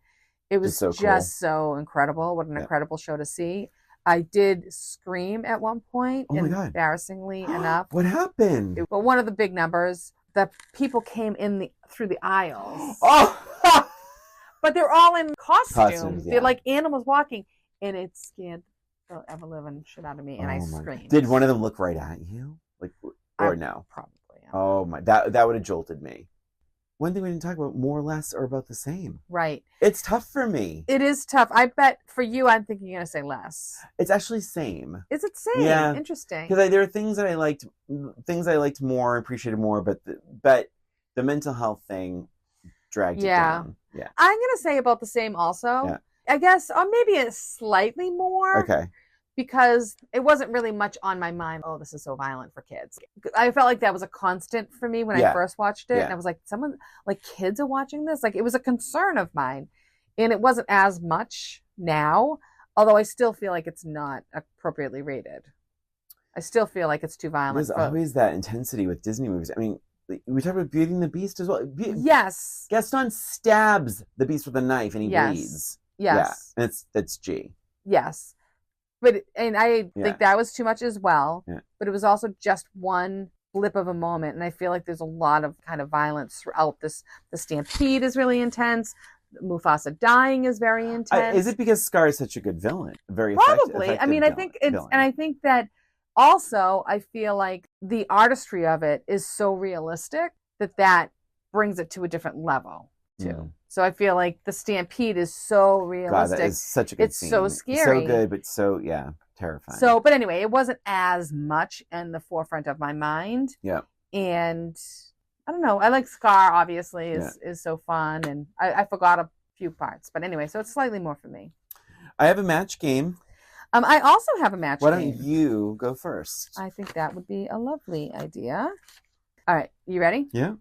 [SPEAKER 2] it was so incredible. What an incredible show to see. I did scream at one point, embarrassingly enough.
[SPEAKER 1] What happened?
[SPEAKER 2] But one of the big numbers, the people came through the aisles.
[SPEAKER 1] Oh!
[SPEAKER 2] But they're all in costumes.
[SPEAKER 1] Yeah.
[SPEAKER 2] They're like animals walking, and it scared the ever-living shit out of me, and I screamed.
[SPEAKER 1] Did one of them look right at you? No?
[SPEAKER 2] Probably. Yeah.
[SPEAKER 1] Oh my, that would have jolted me. One thing we didn't talk about, more or less, or about the same.
[SPEAKER 2] Right.
[SPEAKER 1] It's tough for me.
[SPEAKER 2] It is tough. I bet for you, I'm thinking you're going to say less.
[SPEAKER 1] It's actually same.
[SPEAKER 2] Is it same?
[SPEAKER 1] Yeah.
[SPEAKER 2] Interesting.
[SPEAKER 1] Because there are things that I liked more, appreciated more, but the mental health thing dragged it down. Yeah.
[SPEAKER 2] I'm going to say about the same also.
[SPEAKER 1] Yeah.
[SPEAKER 2] I guess, or maybe it's slightly more.
[SPEAKER 1] Okay.
[SPEAKER 2] Because it wasn't really much on my mind. Oh, this is so violent for kids. I felt like that was a constant for me when I first watched it. Yeah. And I was like, kids are watching this? Like, it was a concern of mine. And it wasn't as much now, although I still feel like it's not appropriately rated. I still feel like it's too violent.
[SPEAKER 1] There's always that intensity with Disney movies. I mean, we talked about Beauty and the Beast as well.
[SPEAKER 2] Yes.
[SPEAKER 1] Gaston stabs the Beast with a knife and he bleeds.
[SPEAKER 2] Yes.
[SPEAKER 1] Yeah. And that's G.
[SPEAKER 2] Yes. And I think that was too much as well. Yeah. But it was also just one blip of a moment. And I feel like there's a lot of kind of violence throughout this. The stampede is really intense. Mufasa dying is very intense.
[SPEAKER 1] Is it because Scar is such a good villain? Very
[SPEAKER 2] probably.
[SPEAKER 1] Effective
[SPEAKER 2] I mean, I think it's, and I think that also I feel like the artistry of it is so realistic that brings it to a different level too. Mm. So I feel like the stampede is so realistic.
[SPEAKER 1] God, that is such a good scene.
[SPEAKER 2] It's so scary.
[SPEAKER 1] So good, but so terrifying.
[SPEAKER 2] So, but anyway, it wasn't as much in the forefront of my mind.
[SPEAKER 1] Yeah.
[SPEAKER 2] And I don't know. I like Scar, obviously, is so fun. And I forgot a few parts. But anyway, so it's slightly more for me.
[SPEAKER 1] I have a match game.
[SPEAKER 2] I also have a match game.
[SPEAKER 1] Why don't you go first?
[SPEAKER 2] I think that would be a lovely idea. All right. You ready?
[SPEAKER 1] Yeah.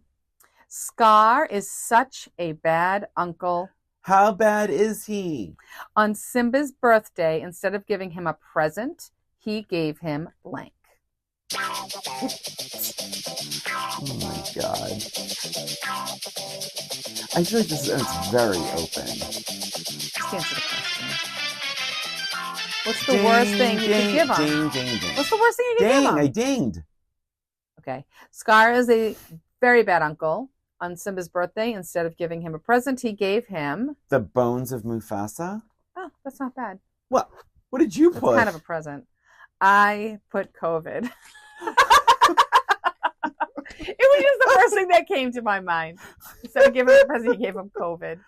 [SPEAKER 2] Scar is such a bad uncle.
[SPEAKER 1] How bad is he?
[SPEAKER 2] On Simba's birthday, instead of giving him a present, he gave him blank.
[SPEAKER 1] Oh my God. I feel like it's very open.
[SPEAKER 2] Just answer the question. What's the worst thing you could give him?
[SPEAKER 1] Ding.
[SPEAKER 2] What's the worst thing you could give him?
[SPEAKER 1] I dinged.
[SPEAKER 2] Okay. Scar is a very bad uncle. On Simba's birthday, instead of giving him a present, he gave him...
[SPEAKER 1] the bones of Mufasa?
[SPEAKER 2] Oh, that's not bad.
[SPEAKER 1] What did you put?
[SPEAKER 2] It's kind of a present. I put COVID. It was just the first thing that came to my mind. Instead of giving him a present, he gave him COVID.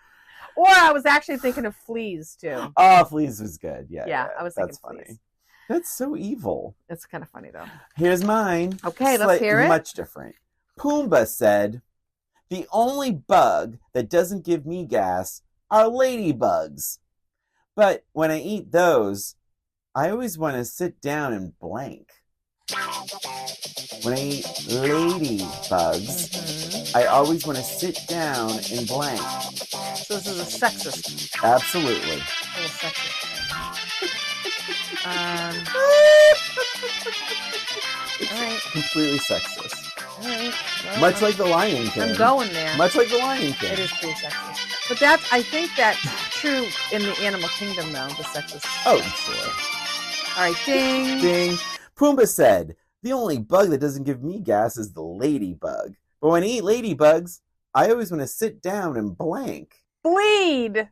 [SPEAKER 2] Or I was actually thinking of fleas, too.
[SPEAKER 1] Oh, fleas was good. Yeah,
[SPEAKER 2] I was thinking
[SPEAKER 1] that's
[SPEAKER 2] fleas.
[SPEAKER 1] Funny. That's so evil.
[SPEAKER 2] It's kind of funny, though.
[SPEAKER 1] Here's mine.
[SPEAKER 2] Okay, let's hear it.
[SPEAKER 1] Much different. Pumbaa said... the only bug that doesn't give me gas are ladybugs. But when I eat those, I always want to sit down and blank. When I eat ladybugs, I always want to sit down and blank.
[SPEAKER 2] So this is a sexist.
[SPEAKER 1] Absolutely.
[SPEAKER 2] A little sexist.
[SPEAKER 1] It's
[SPEAKER 2] all right.
[SPEAKER 1] Completely sexist.
[SPEAKER 2] All right. Well,
[SPEAKER 1] much like the Lion King.
[SPEAKER 2] I'm going there.
[SPEAKER 1] Much like the Lion King.
[SPEAKER 2] It is pretty sexist. But I think that's true in the animal kingdom, though, the sexist.
[SPEAKER 1] Oh, sure.
[SPEAKER 2] All right, ding.
[SPEAKER 1] Ding. Pumbaa said, the only bug that doesn't give me gas is the ladybug. But when I eat ladybugs, I always want to sit down and blank.
[SPEAKER 2] Bleed.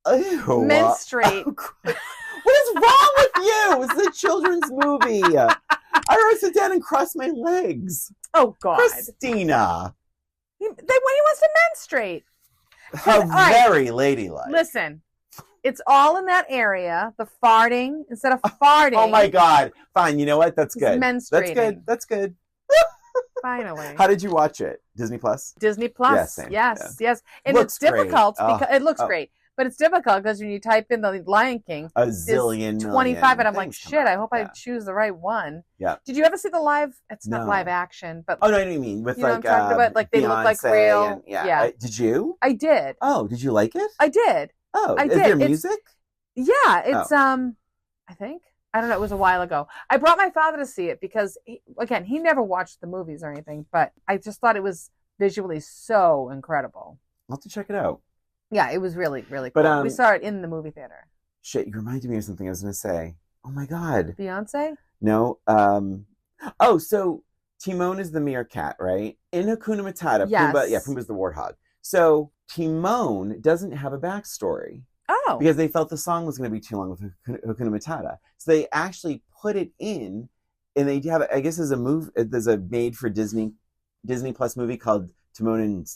[SPEAKER 1] Ew.
[SPEAKER 2] Menstruate.
[SPEAKER 1] What is wrong with you? It's a children's movie. I want to sit down and cross my legs.
[SPEAKER 2] Oh, God.
[SPEAKER 1] Christina.
[SPEAKER 2] When he wants to menstruate.
[SPEAKER 1] How very ladylike.
[SPEAKER 2] Listen, it's all in that area. The farting, instead of farting.
[SPEAKER 1] Oh, my God. Fine. You know what? That's good.
[SPEAKER 2] Menstruating.
[SPEAKER 1] That's good.
[SPEAKER 2] Finally.
[SPEAKER 1] How did you watch it? Disney Plus?
[SPEAKER 2] Disney Plus. Yes. And
[SPEAKER 1] looks
[SPEAKER 2] it's difficult
[SPEAKER 1] great.
[SPEAKER 2] because it looks great. But it's difficult because when you type in the Lion King,
[SPEAKER 1] a zillion
[SPEAKER 2] 25, and I'm like, shit, I hope I choose the right one.
[SPEAKER 1] Yeah.
[SPEAKER 2] Did you ever see the live? It's not live action, but
[SPEAKER 1] oh no, I know what you mean with
[SPEAKER 2] you know what I'm talking about? Like they
[SPEAKER 1] Beyonce
[SPEAKER 2] look like real.
[SPEAKER 1] Yeah. Did you?
[SPEAKER 2] I did.
[SPEAKER 1] Oh, did you like it?
[SPEAKER 2] I did.
[SPEAKER 1] Oh, is there music?
[SPEAKER 2] Yeah, it's I think. I don't know. It was a while ago. I brought my father to see it because, he never watched the movies or anything, but I just thought it was visually so incredible.
[SPEAKER 1] I'll have to check it out.
[SPEAKER 2] Yeah, it was really, really cool.
[SPEAKER 1] But,
[SPEAKER 2] we saw it in the movie theater.
[SPEAKER 1] Shit, you reminded me of something I was going to say. Oh, my God.
[SPEAKER 2] Beyonce?
[SPEAKER 1] No. So Timon is the meerkat, right? In Hakuna Matata,
[SPEAKER 2] yes.
[SPEAKER 1] Pumbaa's the warthog. So Timon doesn't have a backstory.
[SPEAKER 2] Oh.
[SPEAKER 1] Because they felt the song was going to be too long with Hakuna Matata. So they actually put it in, and they have, I guess there's a made for Disney Plus movie called Timon and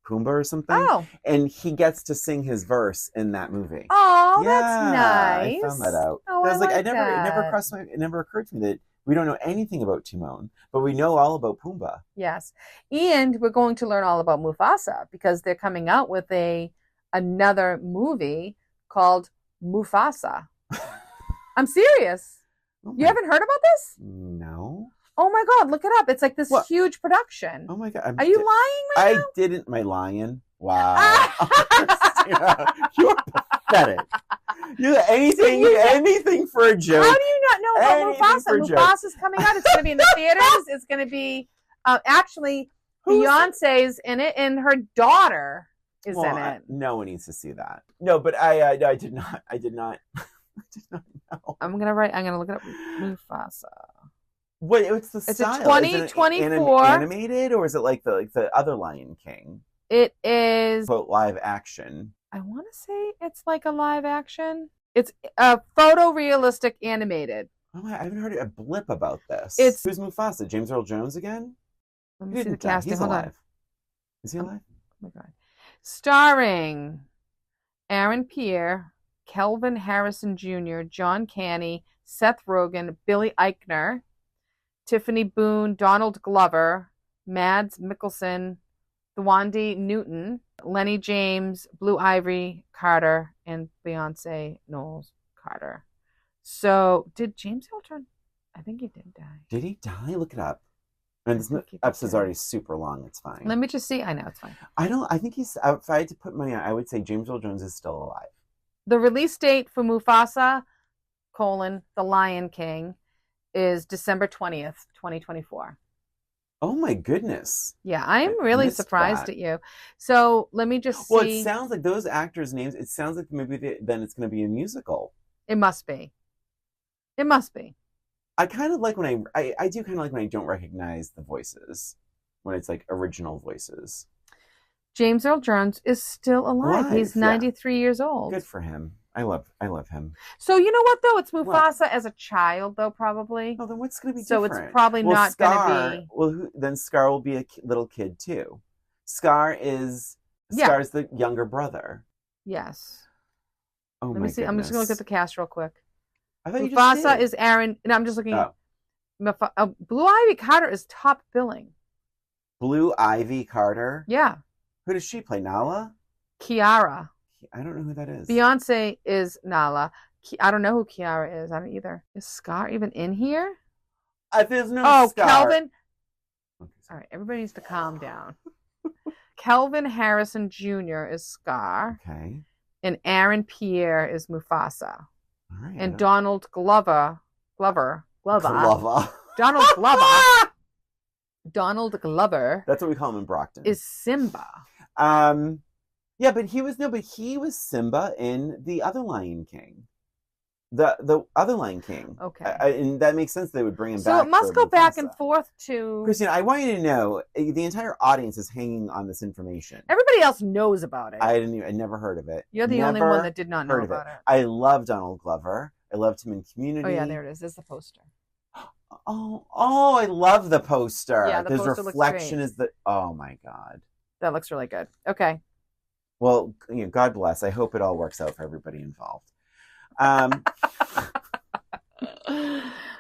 [SPEAKER 1] Pumbaa or something.
[SPEAKER 2] Oh.
[SPEAKER 1] And he gets to sing his verse in that movie.
[SPEAKER 2] Oh, that's nice.
[SPEAKER 1] I found that out.
[SPEAKER 2] Oh,
[SPEAKER 1] I was
[SPEAKER 2] like
[SPEAKER 1] it never occurred to me that we don't know anything about Timon, but we know all about Pumbaa.
[SPEAKER 2] Yes. And we're going to learn all about Mufasa because they're coming out with another movie called Mufasa. I'm serious. You haven't heard about this?
[SPEAKER 1] No.
[SPEAKER 2] Oh my God, look it up. It's like this huge production.
[SPEAKER 1] Oh my God.
[SPEAKER 2] Are you lying right now?
[SPEAKER 1] I didn't, my lion. Wow. You're pathetic. Yeah, anything for a joke.
[SPEAKER 2] How do you not know about Mufasa? Mufasa's coming out. It's going to be in the theaters. It's going to be actually Beyonce's in it, and her daughter is in it.
[SPEAKER 1] No one needs to see that. No, but I did not. I did not know.
[SPEAKER 2] I'm gonna look it up. Mufasa.
[SPEAKER 1] Wait, what's the style?
[SPEAKER 2] It's a 2024
[SPEAKER 1] animated, or is it like the other Lion King?
[SPEAKER 2] It is
[SPEAKER 1] quote live action.
[SPEAKER 2] I want to say it's like a live action. It's a photorealistic animated.
[SPEAKER 1] Oh, I haven't heard a blip about this. Who's Mufasa? James Earl Jones again?
[SPEAKER 2] Let me see the casting.
[SPEAKER 1] He's alive. Is he alive?
[SPEAKER 2] Oh my god! Starring Aaron Pierre, Kelvin Harrison Jr., John Caney, Seth Rogen, Billy Eichner, Tiffany Boone, Donald Glover, Mads Mikkelsen, Thwandi Newton, Lenny James, Blue Ivy Carter, and Beyonce Knowles Carter. So, did James Earl Jones? I think he did die.
[SPEAKER 1] Did he die? Look it up. And this episode's already super long. It's fine.
[SPEAKER 2] Let me just see. I know, it's fine.
[SPEAKER 1] I think he's, if I had to put money on, I would say James Earl Jones is still alive.
[SPEAKER 2] The release date for Mufasa, The Lion King, is December 20th, 2024.
[SPEAKER 1] Oh my goodness.
[SPEAKER 2] Yeah, I'm really surprised at you. So let me just see.
[SPEAKER 1] Well, it sounds like those actors' names, it sounds like maybe then it's going to be a musical.
[SPEAKER 2] It must be. It must be.
[SPEAKER 1] I kind of like when I do kind of like when I don't recognize the voices, when it's like original voices.
[SPEAKER 2] James Earl Jones is still alive. He's 93 years old.
[SPEAKER 1] Good for him. I love him.
[SPEAKER 2] So you know what though? It's Mufasa as a child though, probably.
[SPEAKER 1] Oh, then what's going to be
[SPEAKER 2] different? So it's probably not going to be.
[SPEAKER 1] Well, then Scar will be a little kid too. Scar's the younger brother.
[SPEAKER 2] Yes.
[SPEAKER 1] Oh
[SPEAKER 2] Let
[SPEAKER 1] my
[SPEAKER 2] me see.
[SPEAKER 1] goodness.
[SPEAKER 2] I'm just going to look at the cast real quick.
[SPEAKER 1] I thought
[SPEAKER 2] Mufasa is Aaron, and I'm just looking at Blue Ivy Carter is top billing.
[SPEAKER 1] Blue Ivy Carter?
[SPEAKER 2] Yeah.
[SPEAKER 1] Who does she play? Nala?
[SPEAKER 2] Kiara.
[SPEAKER 1] I don't know who that is.
[SPEAKER 2] Beyonce is Nala. I don't know who Kiara is. I don't either. Is Scar even in here?
[SPEAKER 1] There's no Scar.
[SPEAKER 2] Kelvin. Okay, all right, everybody needs to calm down. Kelvin Harrison Jr. is Scar.
[SPEAKER 1] Okay.
[SPEAKER 2] And Aaron Pierre is Mufasa.
[SPEAKER 1] All right,
[SPEAKER 2] and Donald Glover. Donald Glover. Donald Glover.
[SPEAKER 1] That's what we call him in Brockton.
[SPEAKER 2] Is Simba.
[SPEAKER 1] Yeah, but he was Simba in the other Lion King. The other Lion King.
[SPEAKER 2] Okay.
[SPEAKER 1] And that makes sense they would bring him back.
[SPEAKER 2] So it must go back and forth to...
[SPEAKER 1] Christina, I want you to know, the entire audience is hanging on this information.
[SPEAKER 2] Everybody else knows about it.
[SPEAKER 1] I never heard of it.
[SPEAKER 2] You're the only one that did not know about it.
[SPEAKER 1] I love Donald Glover. I loved him in Community.
[SPEAKER 2] Oh, yeah, there it is. There's the poster.
[SPEAKER 1] Oh, I love the poster.
[SPEAKER 2] Yeah, the poster
[SPEAKER 1] reflection
[SPEAKER 2] looks great.
[SPEAKER 1] Oh my God.
[SPEAKER 2] That looks really good. Okay.
[SPEAKER 1] Well, God bless. I hope it all works out for everybody involved. All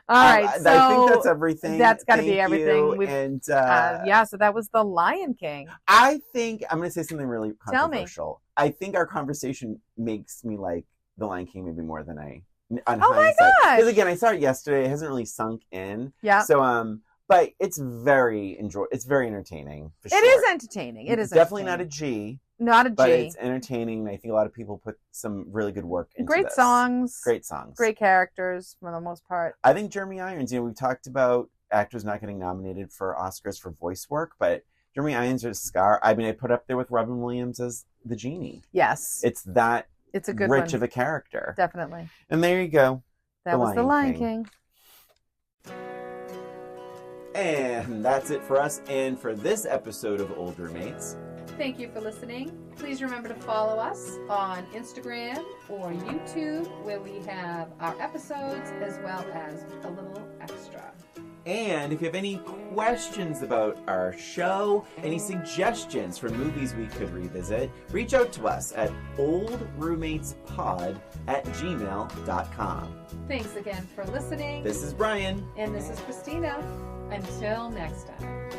[SPEAKER 2] right, so
[SPEAKER 1] I think that's everything.
[SPEAKER 2] That's got to be everything.
[SPEAKER 1] So
[SPEAKER 2] that was The Lion King.
[SPEAKER 1] I think I'm going to say something really controversial.
[SPEAKER 2] Tell me.
[SPEAKER 1] I think our conversation makes me like The Lion King maybe more than
[SPEAKER 2] Oh my gosh!
[SPEAKER 1] Because again, I saw it yesterday. It hasn't really sunk in.
[SPEAKER 2] Yeah.
[SPEAKER 1] So but it's very entertaining. For sure.
[SPEAKER 2] It is entertaining. It is
[SPEAKER 1] definitely not a G.
[SPEAKER 2] Not a G.
[SPEAKER 1] But it's entertaining. I think a lot of people put some really good work into
[SPEAKER 2] Great
[SPEAKER 1] this.
[SPEAKER 2] songs.
[SPEAKER 1] Great songs.
[SPEAKER 2] Great characters for the most part.
[SPEAKER 1] I think Jeremy Irons, we've talked about actors not getting nominated for Oscars for voice work, but Jeremy Irons is Scar. I mean, I put up there with Robin Williams as the genie.
[SPEAKER 2] Yes.
[SPEAKER 1] It's
[SPEAKER 2] a good
[SPEAKER 1] rich of a character.
[SPEAKER 2] Definitely.
[SPEAKER 1] And there you go.
[SPEAKER 2] That was The Lion King.
[SPEAKER 1] And that's it for us and for this episode of Old Roommates.
[SPEAKER 2] Thank you for listening. Please remember to follow us on Instagram or YouTube, where we have our episodes as well as a little extra.
[SPEAKER 1] And if you have any questions about our show, any suggestions for movies we could revisit, reach out to us at oldroommatespod@gmail.com.
[SPEAKER 2] Thanks again for listening.
[SPEAKER 1] This is Brian.
[SPEAKER 2] And this is Christina. Until next time.